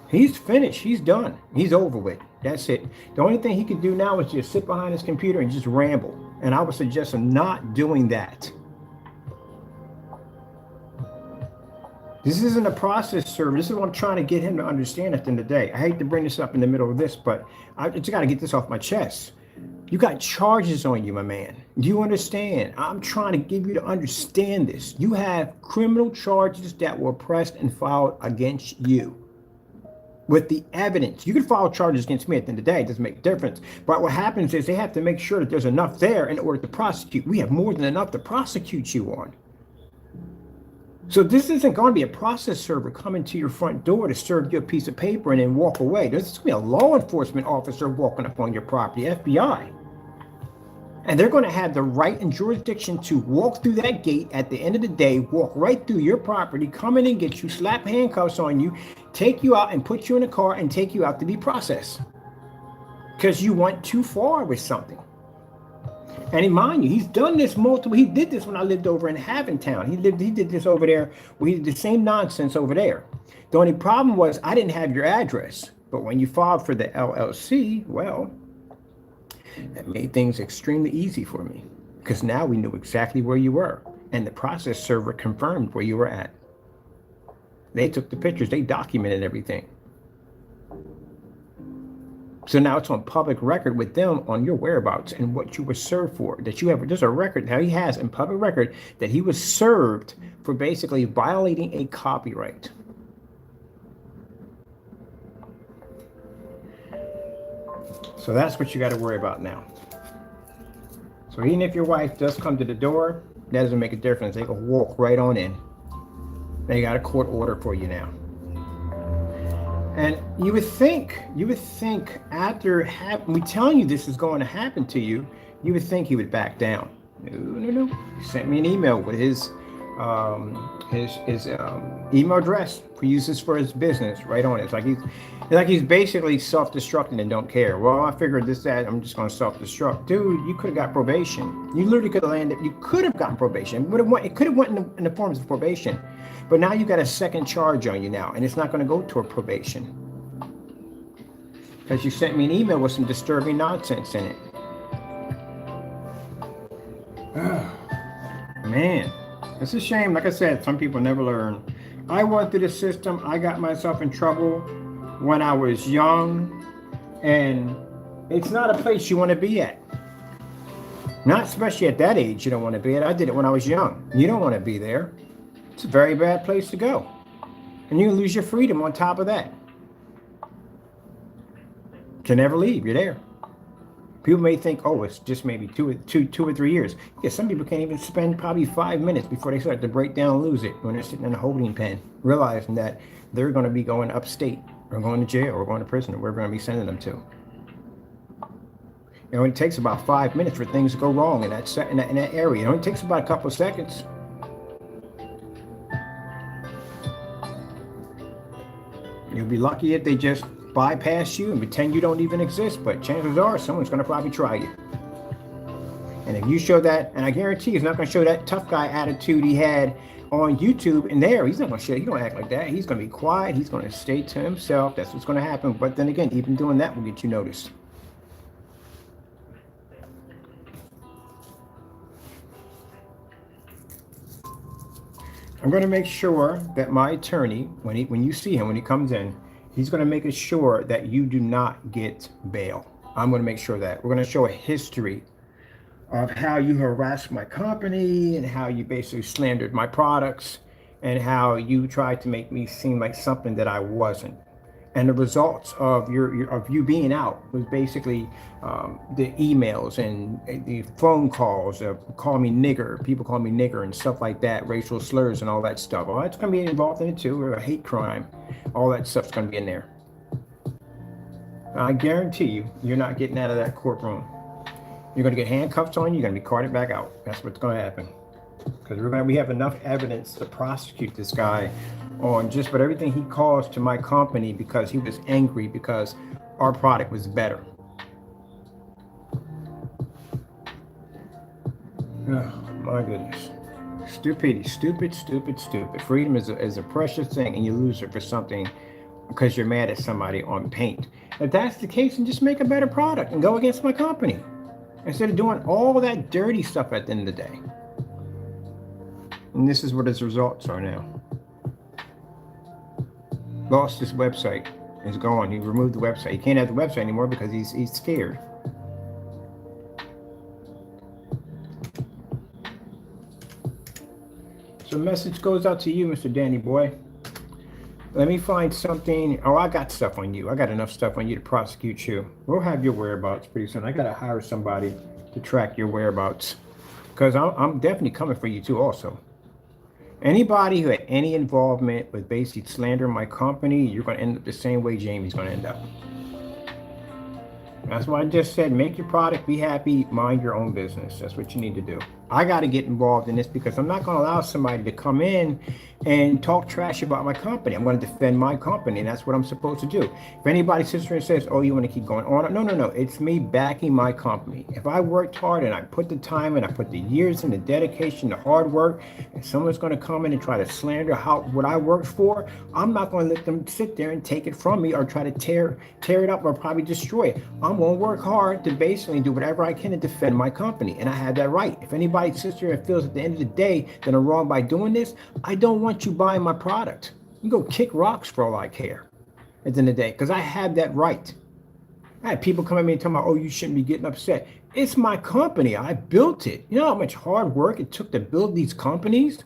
He's finished. He's done. He's over with. That's it. The only thing he can do now is just sit behind his computer and just ramble. And I would suggest him not doing that. This isn't a process server. This is what I'm trying to get him to understand at the end of the day. I hate to bring this up in the middle of this, but I just got to get this off my chest. You got charges on you, my man. Do you understand? I'm trying to give you to understand this. You have criminal charges that were pressed and filed against you. With the evidence, you can file charges against me at the end of the day. It doesn't make a difference. But what happens is they have to make sure that there's enough there in order to prosecute. We have more than enough to prosecute you on. So this isn't going to be a process server coming to your front door to serve you a piece of paper and then walk away. This is going to be a law enforcement officer walking up on your property, FBI. And they're going to have the right and jurisdiction to walk through that gate at the end of the day, walk right through your property, come in and get you, slap handcuffs on you, take you out and put you in a car and take you out to be processed. Because you went too far with something. And mind you, he's done this multiple. He did this when I lived over in Haventown. He did this over there. He did the same nonsense over there. The only problem was I didn't have your address. But when you filed for the LLC, well, that made things extremely easy for me because now we knew exactly where you were, and the process server confirmed where you were at. They took the pictures. They documented everything. So now it's on public record with them on your whereabouts and what you were served for. That you have, there's a record that he has in public record that he was served for basically violating a copyright. So that's what you got to worry about now. So even if your wife does come to the door, that doesn't make a difference. They can walk right on in. They got a court order for you now. And you would think after me telling you this is going to happen to you, you would think he would back down. No. He sent me an email with his email address. He uses for his business right on it. It's like he's basically self-destructing and don't care. Well, I figured that I'm just going to self-destruct. Dude, you could have got probation. You literally could have landed. You could have gotten probation. It could have went in the forms of probation. But now you got a second charge on you now, and it's not going to go toward probation. Because you sent me an email with some disturbing nonsense in it. Oh, man, it's a shame. Like I said, some people never learn. I went through the system. I got myself in trouble when I was young, and it's not a place you want to be at. Not especially at that age you don't want to be at. I did it when I was young. You don't want to be there. It's a very bad place to go. And you lose your freedom on top of that. Can never leave. You're there. People may think, oh, it's just maybe two or 3 years. Yeah, some people can't even spend probably 5 minutes before they start to break down and lose it when they're sitting in a holding pen, realizing that they're going to be going upstate or going to jail or going to prison or wherever we're going to be sending them to. You know, it takes about 5 minutes for things to go wrong in that area. It only takes about a couple of seconds. You'll be lucky if they just bypass you and pretend you don't even exist, but chances are someone's going to probably try you. And if you show that, and I guarantee he's not going to show that tough guy attitude he had on YouTube and there, he's not going to show, he don't act like that. He's going to be quiet. He's going to stay to himself. That's what's going to happen. But then again, even doing that will get you noticed. I'm going to make sure that my attorney, when you see him, when he comes in, he's going to make sure that you do not get bail. I'm going to make sure that. We're going to show a history of how you harassed my company and how you basically slandered my products and how you tried to make me seem like something that I wasn't. And the results of you being out was basically the emails and the phone calls of call me nigger, people call me nigger and stuff like that, racial slurs and all that stuff. Well, that's going to be involved in it too, or a hate crime. All that stuff's going to be in there. I guarantee you, you're not getting out of that courtroom. You're going to get handcuffs on you. You're going to be carted back out. That's what's going to happen. Because we have enough evidence to prosecute this guy on just about everything he caused to my company because he was angry because our product was better. Oh, my goodness. Stupidity. Stupid. Freedom is a precious thing, and you lose it for something because you're mad at somebody on paint. If that's the case, then just make a better product and go against my company instead of doing all that dirty stuff at the end of the day. And this is what his results are now. Lost his website. It's gone. He removed the website. He can't have the website anymore because he's scared. So message goes out to you, Mr. Danny boy. Let me find something. Oh, I got stuff on you. I got enough stuff on you to prosecute you. We'll have your whereabouts pretty soon. I got to hire somebody to track your whereabouts because I'm definitely coming for you too also. Anybody who had any involvement with basically slandering my company, you're going to end up the same way Jamie's going to end up. That's why I just said, make your product, be happy, mind your own business. That's what you need to do. I got to get involved in this because I'm not going to allow somebody to come in and talk trash about my company. I'm going to defend my company, and that's what I'm supposed to do. If anybody sits there and says, oh, you want to keep going on, no. It's me backing my company. If I worked hard and I put the time and I put the years and the dedication, the hard work, and someone's going to come in and try to slander what I worked for, I'm not going to let them sit there and take it from me or try to tear it up or probably destroy it. I'm going to work hard to basically do whatever I can to defend my company, and I have that right. If anybody sits there and feels at the end of the day that I'm wrong by doing this, I don't want you buying my product. You go kick rocks for all I care at the end of the day, because I have that right. I had people come at me and tell me, oh, you shouldn't be getting upset. It's my company. I built it. You know how much hard work it took to build these companies?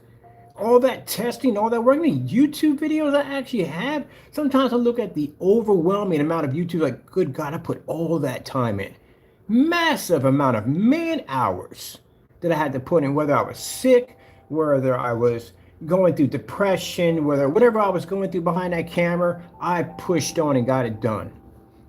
All that testing, all that work, the YouTube videos I actually have. Sometimes I look at the overwhelming amount of YouTube, like, good God, I put all that time in. Massive amount of man hours that I had to put in, whether I was sick, whether I was going through depression, whatever I was going through behind that camera, I pushed on and got it done.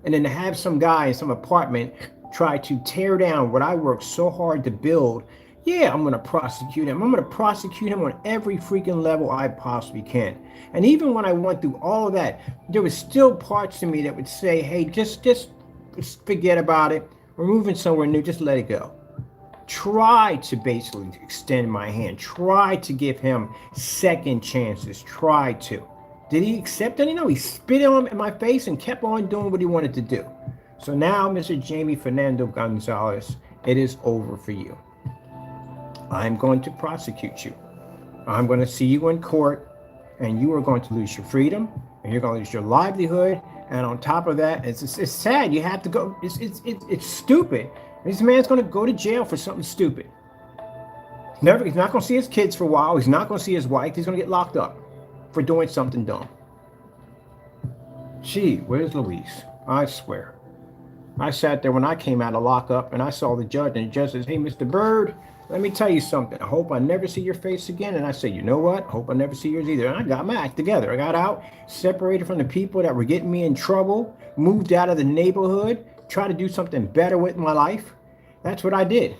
And then to have some guy in some apartment try to tear down what I worked so hard to build, yeah, I'm going to prosecute him. I'm going to prosecute him on every freaking level I possibly can. And even when I went through all of that, there was still parts of me that would say, hey, just forget about it. We're moving somewhere new. Just let it go. Try to basically extend my hand. Try to give him second chances. Try to. Did he accept any? No, he spit on in my face and kept on doing what he wanted to do. So now, Mr. Jamie Fernando Gonzalez, it is over for you. I'm going to prosecute you. I'm going to see you in court, and you are going to lose your freedom, and you're going to lose your livelihood. And on top of that, it's sad. You have to go. It's stupid. This man's going to go to jail for something stupid. He's not going to see his kids for a while. He's not going to see his wife. He's going to get locked up for doing something dumb. Gee, where's Louise? I swear. I sat there when I came out of lockup and I saw the judge, and the judge says, hey, Mr. Bird, let me tell you something. I hope I never see your face again. And I said, you know what? I hope I never see yours either. And I got my act together. I got out, separated from the people that were getting me in trouble, moved out of the neighborhood, tried to do something better with my life. That's what I did.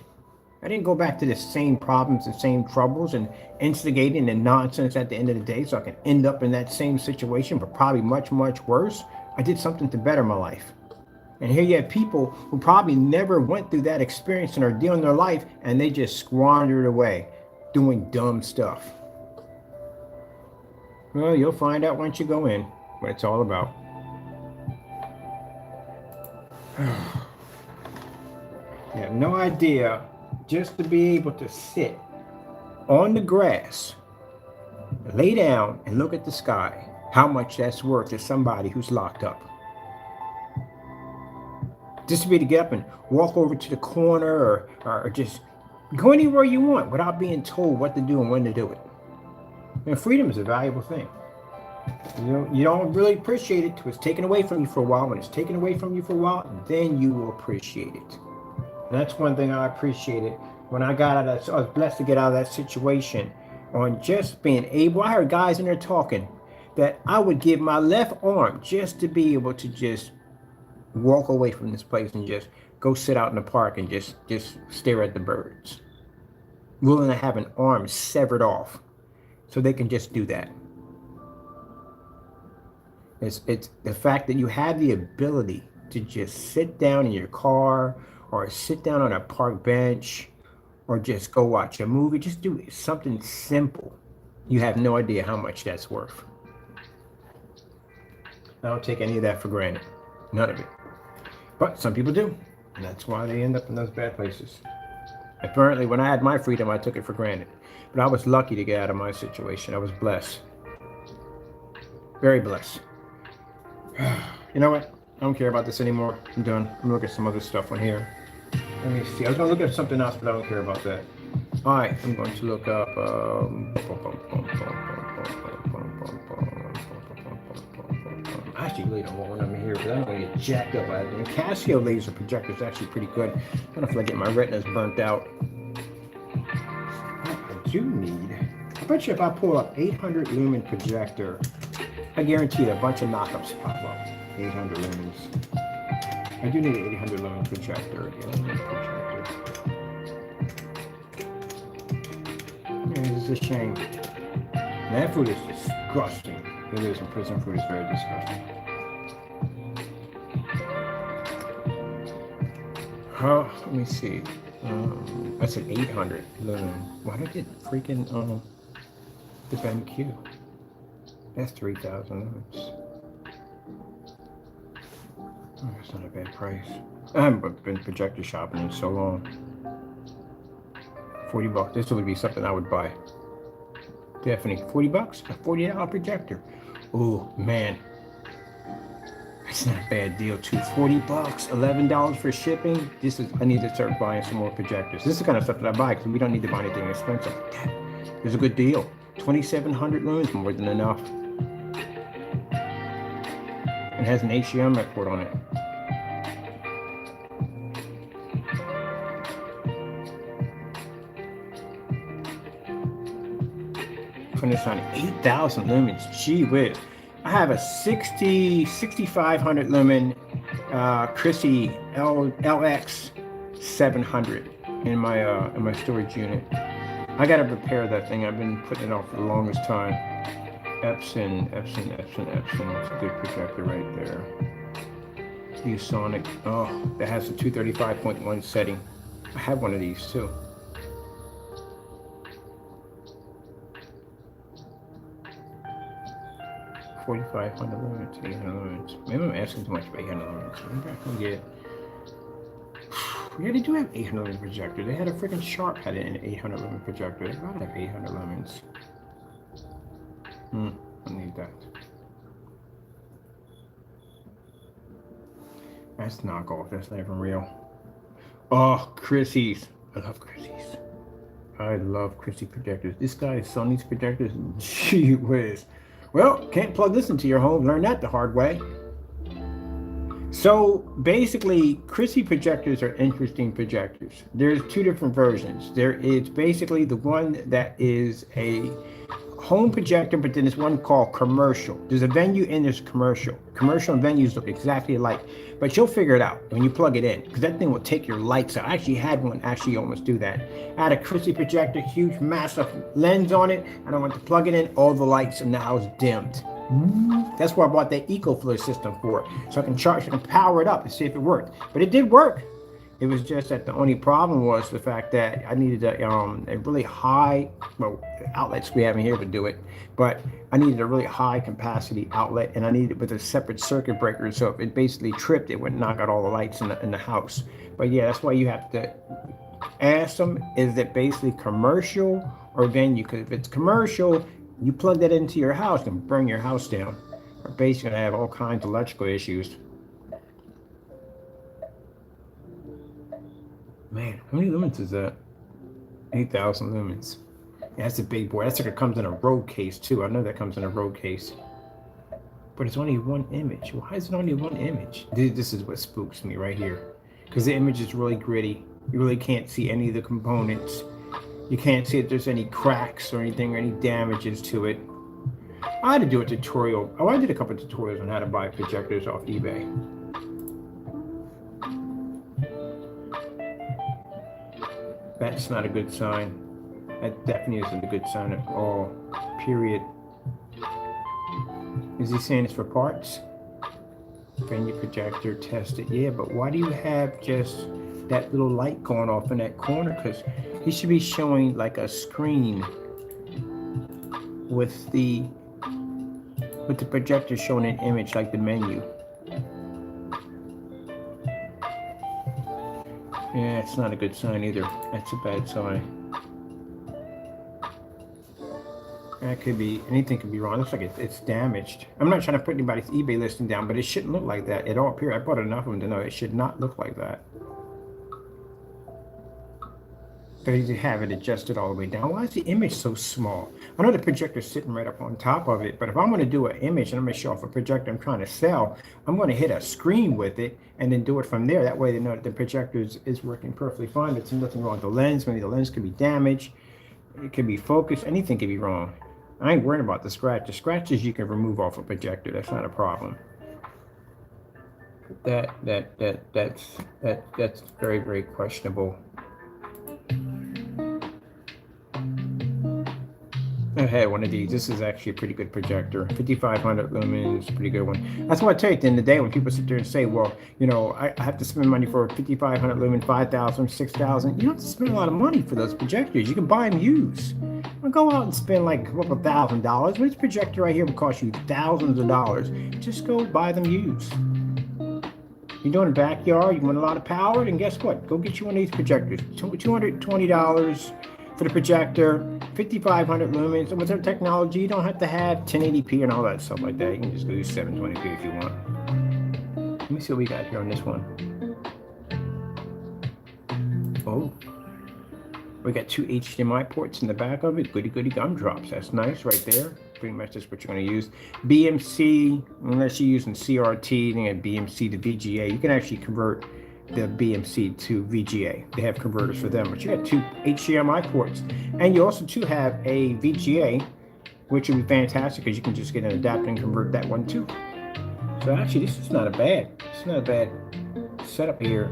I didn't go back to the same problems, the same troubles, and instigating and nonsense at the end of the day so I can end up in that same situation, but probably much, much worse. I did something to better my life. And here you have people who probably never went through that experience and are dealing their life, and they just squandered away doing dumb stuff. Well, you'll find out once you go in what it's all about. You have no idea, just to be able to sit on the grass, lay down and look at the sky, how much that's worth to somebody who's locked up. Just to be able to get up and walk over to the corner or just go anywhere you want without being told what to do and when to do it. And freedom is a valuable thing. You don't really appreciate it till it's taken away from you for a while. When it's taken away from you for a while, then you will appreciate it. And that's one thing I appreciated when I got out of that. I was blessed to get out of that situation on just being able. I heard guys in there talking that I would give my left arm just to be able to just walk away from this place and just go sit out in the park and just stare at the birds. Willing to have an arm severed off so they can just do that. It's the fact that you have the ability to just sit down in your car or sit down on a park bench or just go watch a movie. Just do something simple. You have no idea how much that's worth. I don't take any of that for granted. None of it. But some people do. And that's why they end up in those bad places. Apparently, when I had my freedom, I took it for granted. But I was lucky to get out of my situation. I was blessed. Very blessed. You know what? I don't care about this anymore. I'm done. I'm gonna look at some other stuff on here. Let me see. I was gonna look at something else, but I don't care about that. All right, I'm going to look up. I actually really don't want one over here, but I'm gonna get jacked up. The Casio laser projector is actually pretty good. I don't know if I get my retinas burnt out. What I do need. I bet you if I pull up 800 lumen projector, I guarantee you a bunch of knockups pop up. 800 lumens. I do need an 800 lumen projector. This is a shame. That food is disgusting. It is, and prison food is very disgusting. Oh, let me see. That's an 800 lumen. Why did I get freaking the BenQ? That's 3,000 lumens. Oh, that's not a bad price. I haven't been projector shopping in so long. $40. This would be something I would buy. Definitely $40. A $40 projector. Oh man, that's not a bad deal too. 40 bucks, $11 for shipping. I need to start buying some more projectors. This is the kind of stuff that I buy because we don't need to buy anything expensive. That is a good deal. 2,700 lumens, more than enough. It has an HDMI port on it. Putting this on 8,000 lumens. Gee whiz. I have a 6,500 lumen Chrissy LX700 in my storage unit. I gotta repair that thing. I've been putting it off for the longest time. Epson. That's a good projector right there. ViewSonic. Oh, that has a 235.1 setting. I have one of these too. $4,500 lumens, 800 lumens. Maybe I'm asking too much for 800 lumens. Maybe I can get. Yeah, they do have 800 lumen projector. They had a freaking Sharp had an 800 lumen projector. They gotta have 800 lumens. I need that. That's knockoff. That's not even real. Oh, Chrissy's. I love Chrissy's. I love Chrissy projectors. This guy is Sony's projectors. Gee whiz. Well, can't plug this into your home. Learn that the hard way. So basically, Chrissy projectors are interesting projectors. There's two different versions. There is basically the one that is a home projector, but then there's one called commercial. There's a venue and there's commercial. Commercial and venues look exactly alike, but you'll figure it out when you plug it in, because that thing will take your lights out. I actually had one actually almost do that. I had a Chrissy projector, huge, massive lens on it, and I went to plug it in, all the lights in the house dimmed. That's why I bought that EcoFlow system for, so I can power it up and see if it worked. But it did work. It was just that the only problem was the fact that I needed a really high, well, outlets we have in here to do it, but I needed a really high capacity outlet, and I needed it with a separate circuit breaker. So if it basically tripped, it would knock out all the lights in the house. But yeah, that's why you have to ask them, is it basically commercial or venue? Because if it's commercial, you plug that into your house and burn your house down. Or basically gonna have all kinds of electrical issues. Man, how many lumens is that? 8,000 lumens. Yeah, that's a big boy. That's like it comes in a road case too. I know that comes in a road case. But it's only one image. Why is it only one image? This is what spooks me right here. Because the image is really gritty. You really can't see any of the components. You can't see if there's any cracks or anything or any damages to it. I had to do a tutorial. Oh, I did a couple of tutorials on how to buy projectors off eBay. That's not a good sign. That definitely isn't a good sign at all. Period. Is he saying it's for parts? Venue projector tested. Yeah, but why do you have just that little light going off in that corner? Because he should be showing like a screen with the projector showing an image like the menu. Yeah, it's not a good sign either. That's a bad sign. That could be, anything could be wrong. It looks like it's damaged. I'm not trying to put anybody's eBay listing down, but it shouldn't look like that at all. Period. I bought enough of them to know it should not look like that. So you have it adjusted all the way down. Why is the image so small? I know the projector's sitting right up on top of it, but if I'm going to do an image and I'm going to show off a projector I'm trying to sell, I'm going to hit a screen with it and then do it from there. That way they know that the projector is working perfectly fine. There's nothing wrong with the lens. Maybe the lens could be damaged. It could be focused. Anything could be wrong. I ain't worrying about the scratch. The scratches you can remove off a projector. That's not a problem. That's very, very questionable. I had one of these. This is actually a pretty good projector. 5,500 lumens, pretty good one. That's what I tell you at the end of the day when people sit there and say, well, you know, I have to spend money for 5,500 lumen, 5,000, 6,000. You don't have to spend a lot of money for those projectors. You can buy them used. Well, go out and spend like a couple $1,000. This projector right here would cost you thousands of dollars. Just go buy them used. You're doing a backyard, you want a lot of power, then guess what? Go get you one of these projectors. $220 for the projector, 5500 lumens. And with their technology, you don't have to have 1080p and all that stuff like that. You can just go use 720p if you want. Let me see what we got here on this one. Oh, we got 2 HDMI ports in the back of it. Goody goody gumdrops. That's nice right there. Pretty much that's what you're going to use. BMC, unless you're using CRT, then BMC to VGA. You can actually convert the BMC to VGA. They have converters for them, but you got 2 HDMI ports, and you also too have a VGA, which would be fantastic because you can just get an adapter and convert that one too. So actually, this is not a bad setup here.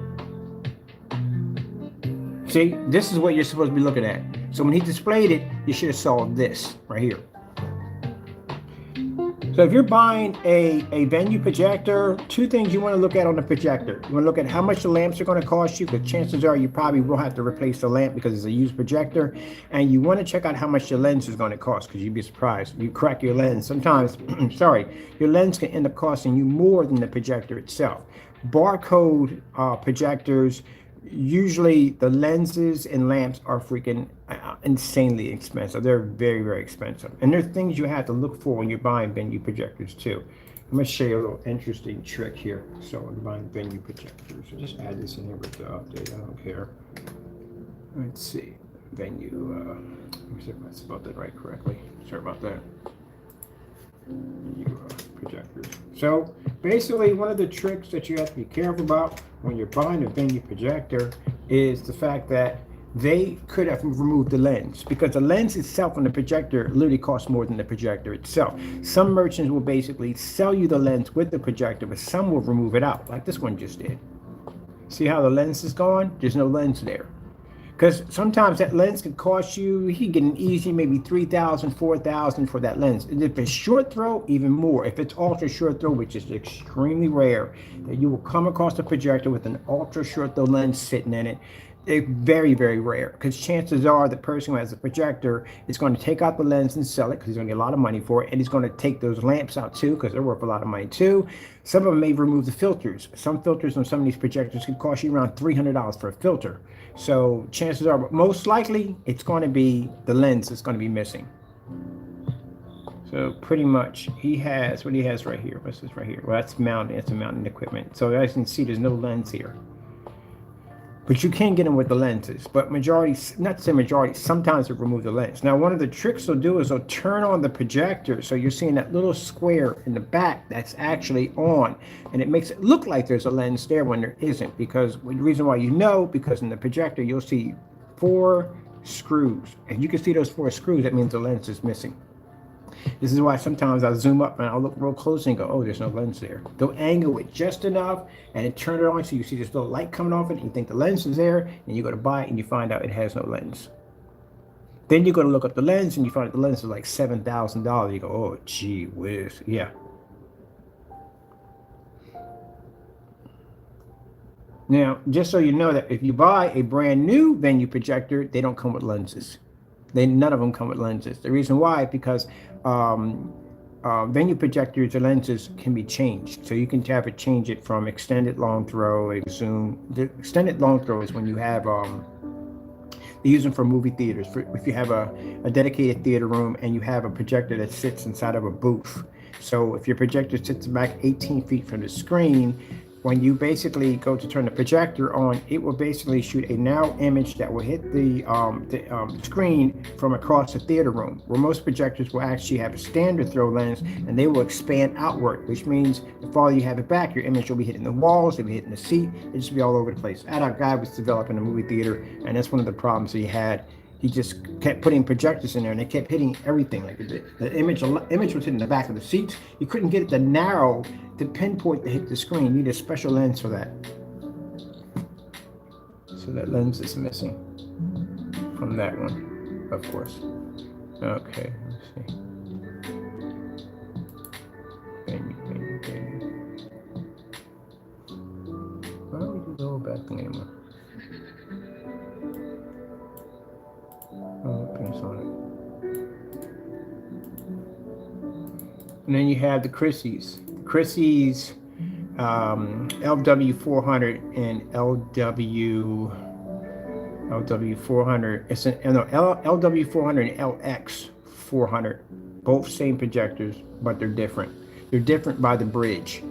See, this is what you're supposed to be looking at. So when he displayed it, you should have saw this right here. So if you're buying a venue projector, 2 things you want to look at on the projector. You want to look at how much the lamps are going to cost you, because chances are you probably will have to replace the lamp because it's a used projector. And you want to check out how much your lens is going to cost, because you'd be surprised. You crack your lens. Sometimes, sorry, your lens can end up costing you more than the projector itself. Barcode projectors, usually the lenses and lamps are freaking insanely expensive. They're very, very expensive. And there's things you have to look for when you're buying venue projectors too. I'm going to show you a little interesting trick here. So when you're buying venue projectors, so just add this in here with the update. I don't care. Let's see. Venue, let me see if I spelled that right correctly. Sorry about that. Projectors. So basically, one of the tricks that you have to be careful about when you're buying a venue projector is the fact that they could have removed the lens, because the lens itself on the projector literally costs more than the projector itself. Some merchants will basically sell you the lens with the projector, but some will remove it out, like this one just did. See how the lens is gone? There's no lens there. Because sometimes that lens can cost you, you can get an easy maybe $3,000, $4,000 for that lens. And if it's short throw, even more. If it's ultra short throw, which is extremely rare, that you will come across a projector with an ultra short throw lens sitting in it. It's very, very rare, because chances are the person who has a projector is going to take out the lens and sell it, because he's going to get a lot of money for it, and he's going to take those lamps out too, because they're worth a lot of money too. Some of them may remove the filters. Some filters on some of these projectors can cost you around $300 for a filter. So chances are, most likely, it's going to be the lens that's going to be missing. So pretty much, he has what he has right here. What's this right here? Well, that's mounting. It's a mounting equipment. So as you can see, there's no lens here. But you can get them with the lenses. But majority, not to say majority, sometimes they'll remove the lens. Now, one of the tricks they'll do is they'll turn on the projector. So you're seeing that little square in the back that's actually on. And it makes it look like there's a lens there when there isn't. Because the reason why you know, because in the projector, you'll see 4 screws. And you can see those 4 screws, that means the lens is missing. This is why sometimes I zoom up and I'll look real close and go, oh, there's no lens there. They'll angle it just enough and it turn it on so you see this little light coming off it and you think the lens is there, and you go to buy it and you find out it has no lens. Then you go to look up the lens and you find out the lens is like $7,000. You go, oh, gee whiz. Yeah. Now, just so you know that if you buy a brand new venue projector, they don't come with lenses. None of them come with lenses. The reason why, because venue projectors, the lenses can be changed. So you can have it change it from extended long throw, a zoom. The extended long throw is when you have, they use them for movie theaters. If you have a dedicated theater room and you have a projector that sits inside of a booth. So if your projector sits back 18 feet from the screen, when you basically go to turn the projector on, it will basically shoot a narrow image that will hit the screen from across the theater room, where most projectors will actually have a standard throw lens and they will expand outward, which means the farther you have it back, your image will be hitting the walls, it'll be hitting the seat, it'll just be all over the place. I had a guy was developing a movie theater, and that's one of the problems he had. He just kept putting projectors in there and they kept hitting everything. Like the image was hitting the back of the seats. You couldn't get it to narrow, to pinpoint to hit the screen. You need a special lens for that. So that lens is missing from that one, of course. Okay, let's see. Venue. Why don't we do the whole back name? And then you have the Chrissy's LW400 and LW, LW400. It's an no, LW400 and LX400. Both same projectors, but they're different. They're different by the bridge.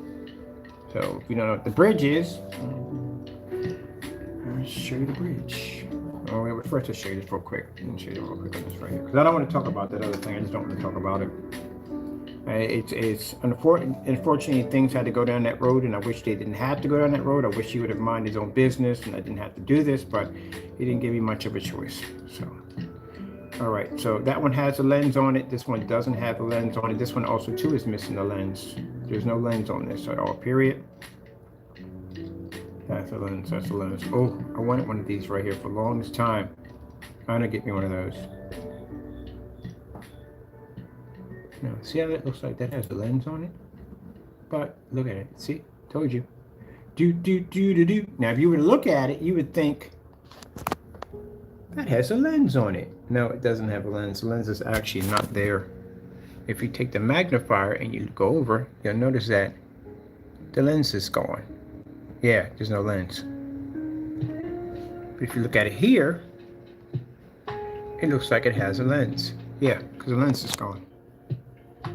So if you don't know what the bridge is, I'll show you the bridge. Oh, wait, first I'll show you this real quick. Let me show you real quick on this right here. Because I don't want to talk about that other thing. I just don't want to talk about it. It's unfortunately things had to go down that road, and I wish they didn't have to go down that road. I wish he would have minded his own business and I didn't have to do this, but he didn't give me much of a choice. So, all right, so that one has a lens on it. This one doesn't have a lens on it. This one also too is missing the lens. There's no lens on this at all, period. That's a lens, that's a lens. Oh, I wanted one of these right here for the longest time. Trying to get me one of those. Now, see how that looks like that has a lens on it? But look at it. See? Told you. Do. Now, if you were to look at it, you would think that has a lens on it. No, it doesn't have a lens. The lens is actually not there. If you take the magnifier and you go over, you'll notice that the lens is gone. Yeah, there's no lens. But if you look at it here, it looks like it has a lens. Yeah, because the lens is gone.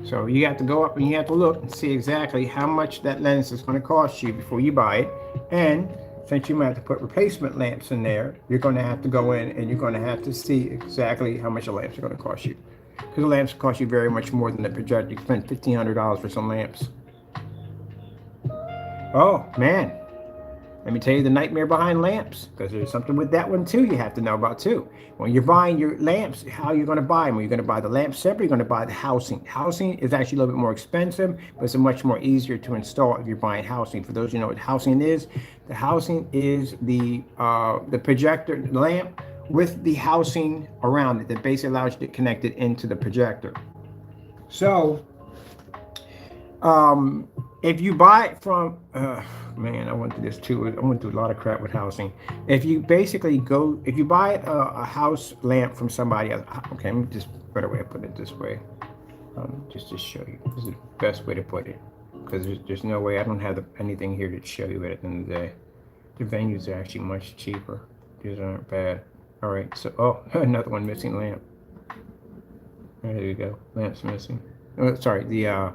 So you have to go up and you have to look and see exactly how much that lens is going to cost you before you buy it. And since you might have to put replacement lamps in there, you're going to have to go in and you're going to have to see exactly how much the lamps are going to cost you. Because the lamps cost you very much more than the projector. You spend $1,500 for some lamps. Oh, man. Let me tell you the nightmare behind lamps, because there's something with that one too you have to know about too. When you're buying your lamps, how you're going to buy them? Are you going to buy the lamp separate? You're going to buy the housing. Housing is actually a little bit more expensive, but it's much more easier to install if you're buying housing. For those of you who know what housing is, the housing is the projector lamp with the housing around it that basically allows you to connect it into the projector. So, if you buy it from, man, I went through this too. I went through a lot of crap with housing. If you basically if you buy a house lamp from somebody else, okay, let me just, better way to put it this way, just to show you. This is the best way to put it, because there's no way, I don't have anything here to show you at the end of the day. The venues are actually much cheaper. These aren't bad. All right, so, oh, another one missing lamp. There you go, lamp's missing. Oh, sorry, the,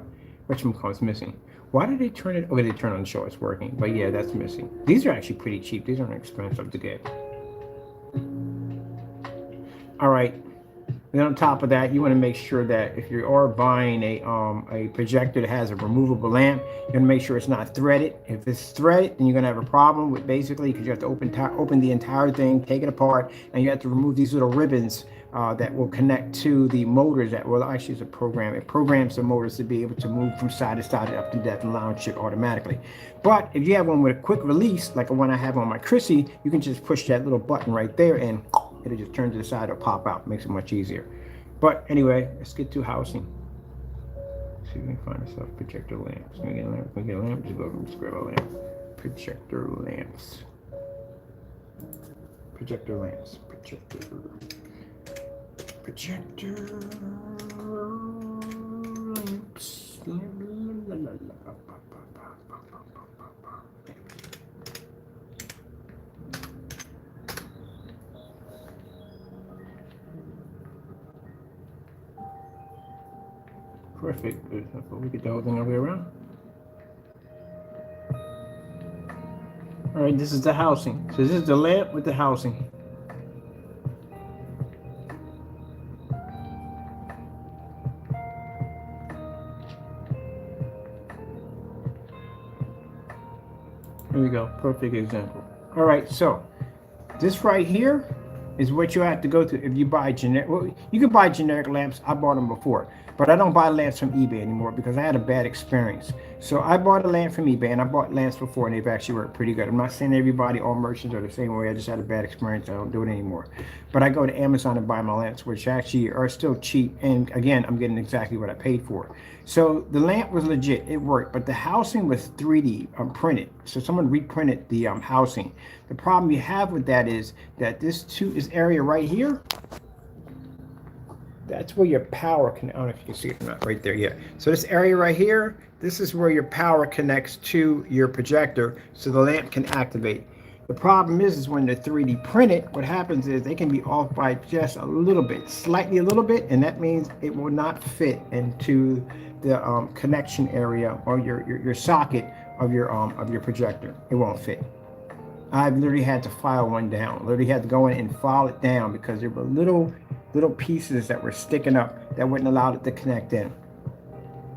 whatchamacallit's missing. Why did they turn it? Okay, they turn on the show, it's working. But yeah, that's missing. These are actually pretty cheap. These aren't expensive to get. All right. And then on top of that, you want to make sure that if you are buying a projector that has a removable lamp, you're going to make sure it's not threaded. If it's threaded, then you're going to have a problem with basically, because you have to open the entire thing, take it apart, and you have to remove these little ribbons that will connect to the motors that will actually is a program. It programs the motors to be able to move from side to side, up and down, and launch it automatically. But if you have one with a quick release, like the one I have on my Chrissy, you can just push that little button right there and it'll just turn to the side or pop out. Makes it much easier. But anyway, let's get to housing. See if we can find ourselves projector lamps. Can we get a lamp? Can we get a lamp? Just go and just grab a lamp. Projector lamps. Projector lamps. Projector lamps. Perfect. We get the whole thing all the way around. All right, this is the housing. So this is the lamp with the housing. There we go, perfect example. All right, so this right here is what you have to go to if you buy generic. Well, you can buy generic lamps. I bought them before, but I don't buy lamps from eBay anymore because I had a bad experience. So I bought a lamp from eBay, and I bought lamps before, and they've actually worked pretty good. I'm not saying everybody, all merchants are the same way. I just had a bad experience. I don't do it anymore. But I go to Amazon and buy my lamps, which actually are still cheap. And again, I'm getting exactly what I paid for. So the lamp was legit, it worked, but the housing was 3D printed. So someone reprinted the housing. The problem you have with that is that this area right here, that's where your power can, I don't know if you can see it or not, right there, yeah. So this area right here, this is where your power connects to your projector so the lamp can activate. The problem is when they're 3D printed, what happens is they can be off by just a little bit, slightly a little bit, and that means it will not fit into the connection area or your socket of your projector. It won't fit. I've literally had to file one down. Literally had to go in and file it down because there were little pieces that were sticking up that wouldn't allow it to connect in.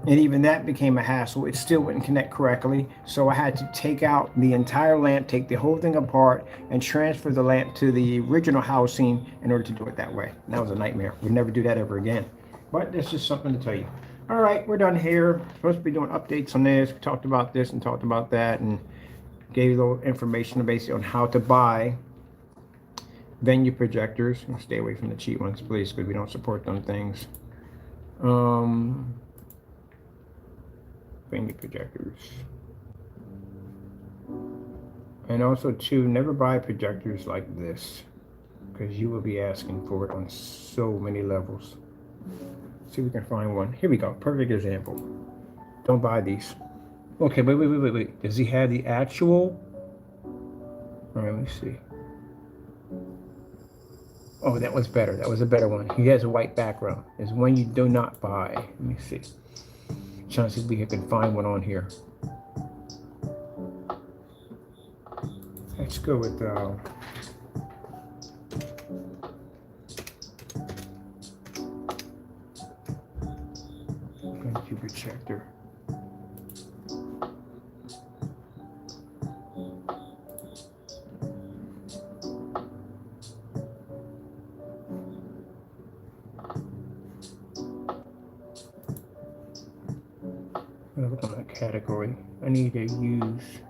And even that became a hassle. It still wouldn't connect correctly. So I had to take out the entire lamp, take the whole thing apart, and transfer the lamp to the original housing in order to do it that way. And that was a nightmare. We'd never do that ever again. But that's just something to tell you. All right, we're done here. Supposed to be doing updates on this. We talked about this and talked about that and gave you a little information basically on how to buy venue projectors. Stay away from the cheap ones, please, because we don't support them things. Venue projectors. And also too, never buy projectors like this, because you will be asking for it on so many levels. Let's see if we can find one. Here we go. Perfect example. Don't buy these. Okay, wait. Does he have the actual? All right, let me see. Oh, that was better. That was a better one. He has a white background. It's one you do not buy. Let me see. Trying to see if we can find one on here. Let's go with venue projector. Look on that category. I need to use.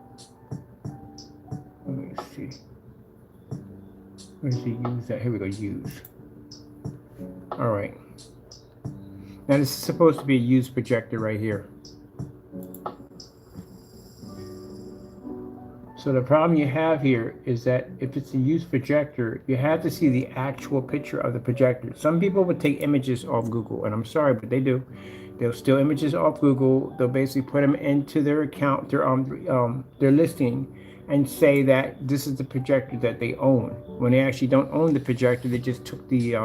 Let me see. Where's the use that? Here we go. Use. All right. Now this is supposed to be a used projector right here. So the problem you have here is that if it's a used projector, you have to see the actual picture of the projector. Some people would take images off Google, and I'm sorry, but they do. They'll steal images off Google. They'll basically put them into their account, their listing, and say that this is the projector that they own. When they actually don't own the projector, they just took the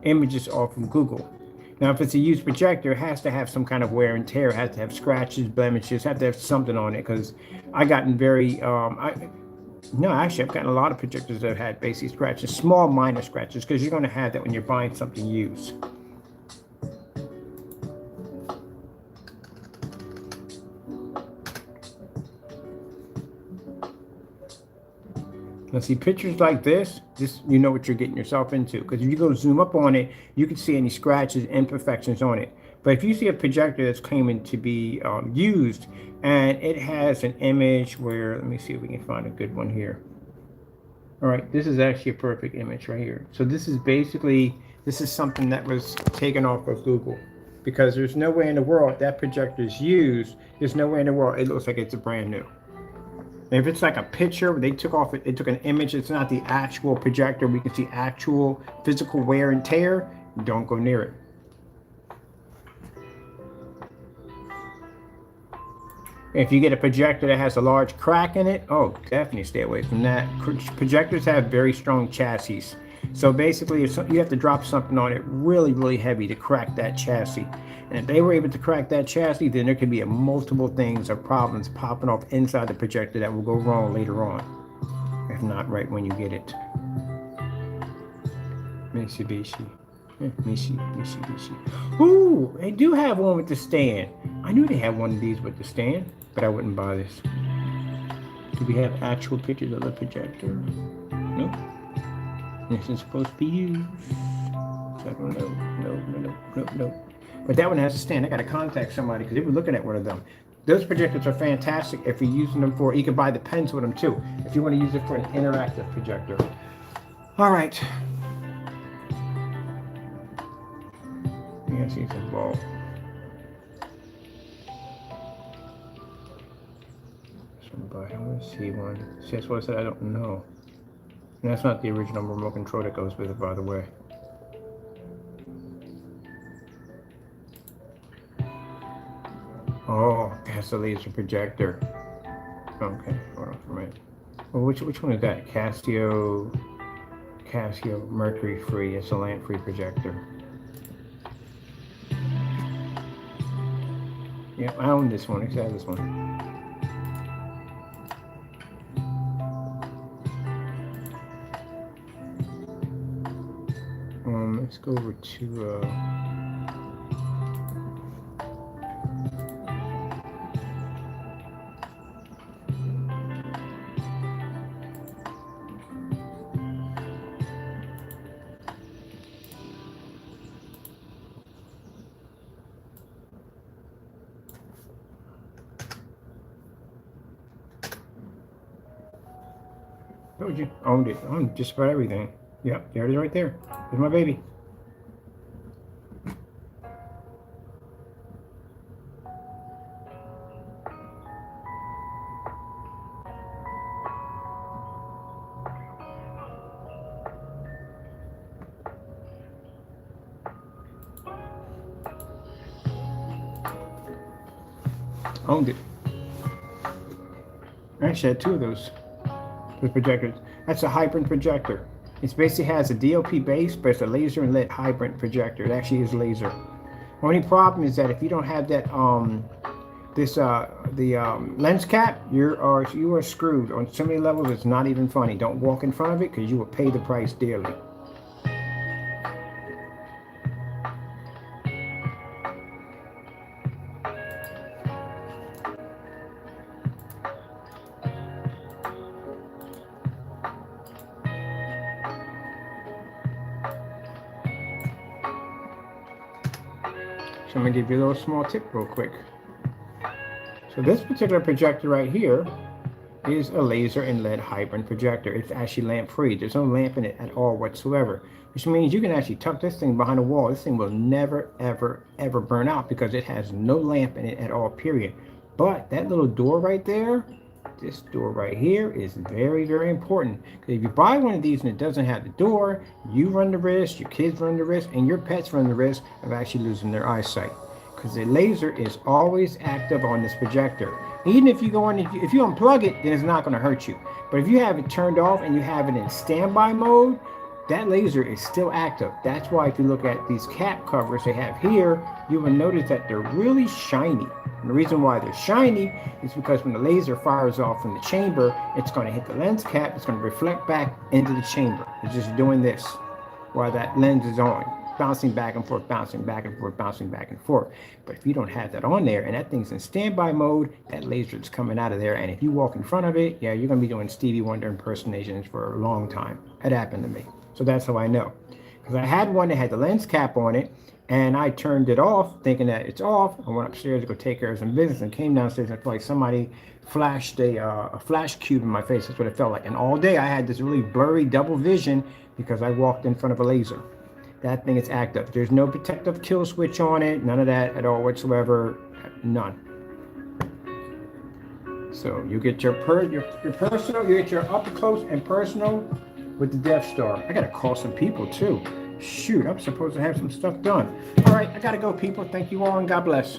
images off of Google. Now, if it's a used projector, it has to have some kind of wear and tear. It has to have scratches, blemishes, have to have something on it. Because I've gotten I've gotten a lot of projectors that have had basically scratches, small, minor scratches, because you're going to have that when you're buying something used. Now see, pictures like this, you know what you're getting yourself into, because if you go zoom up on it, you can see any scratches, imperfections on it. But if you see a projector that's claiming to be used, and it has an image where, let me see if we can find a good one here. All right, this is actually a perfect image right here. So this is something that was taken off of Google, because there's no way in the world that projector is used. There's no way in the world it looks like it's a brand new. And if it's like a picture, they took an image, it's not the actual projector, we can see actual physical wear and tear, don't go near it. If you get a projector that has a large crack in it, oh, definitely stay away from that. Projectors have very strong chassis. So basically, you have to drop something on it really, really heavy to crack that chassis. And if they were able to crack that chassis, then there could be multiple things or problems popping off inside the projector that will go wrong later on, if not right when you get it. Mitsubishi. Ooh, they do have one with the stand. I knew they had one of these with the stand, but I wouldn't buy this. Do we have actual pictures of the projector? Nope. This is supposed to be used. I don't know. No. But that one has a stand. I got to contact somebody because they were looking at one of them. Those projectors are fantastic if you're using them for, you can buy the pens with them too, if you want to use it for an interactive projector. All right. Yeah, see some ball. Somebody, I want to see one. See, that's what I said, I don't know. And that's not the original remote control that goes with it, by the way. Oh, that's the laser projector. Okay, hold on for a minute. Well, which one is that? Casio mercury free. It's a lamp free projector. Yeah, I own this one. Exactly this one. Let's go over to told you, owned it. Owned just about everything. Yep, there it is right there. There's my baby. Owned it. I actually had two of those projectors. That's a hybrid projector. It basically has a DLP base, but it's a laser and lit hybrid projector. It actually is laser. Only problem is that if you don't have that lens cap, you are screwed. On so many levels, it's not even funny. Don't walk in front of it because you will pay the price dearly. So I'm going to give you a little small tip real quick. So this particular projector right here is a laser and LED hybrid projector. It's actually lamp free. There's no lamp in it at all whatsoever, which means you can actually tuck this thing behind a wall. This thing will never, ever, ever burn out because it has no lamp in it at all, period. But that little door right there, this door right here is very, very important. Because if you buy one of these and it doesn't have the door, you run the risk, your kids run the risk, and your pets run the risk of actually losing their eyesight. Because the laser is always active on this projector. Even if you go on, if you unplug it, then it's not going to hurt you. But if you have it turned off and you have it in standby mode, that laser is still active. That's why if you look at these cap covers they have here, you will notice that they're really shiny. And the reason why they're shiny is because when the laser fires off from the chamber, it's going to hit the lens cap, it's going to reflect back into the chamber. It's just doing this while that lens is on, bouncing back and forth, bouncing back and forth, bouncing back and forth. But if you don't have that on there and that thing's in standby mode, that laser is coming out of there. And if you walk in front of it, yeah, you're going to be doing Stevie Wonder impersonations for a long time. It happened to me. So that's how I know. Because I had one that had the lens cap on it, and I turned it off thinking that it's off. I went upstairs to go take care of some business and came downstairs and I felt like somebody flashed a flash cube in my face. That's what it felt like. And all day I had this really blurry double vision because I walked in front of a laser. That thing is active. There's no protective kill switch on it. None of that at all whatsoever. None. So you get your personal, you get your up close and personal with the Death Star. I gotta call some people too. Shoot, I'm supposed to have some stuff done. All right, I gotta go, people. Thank you all and God bless.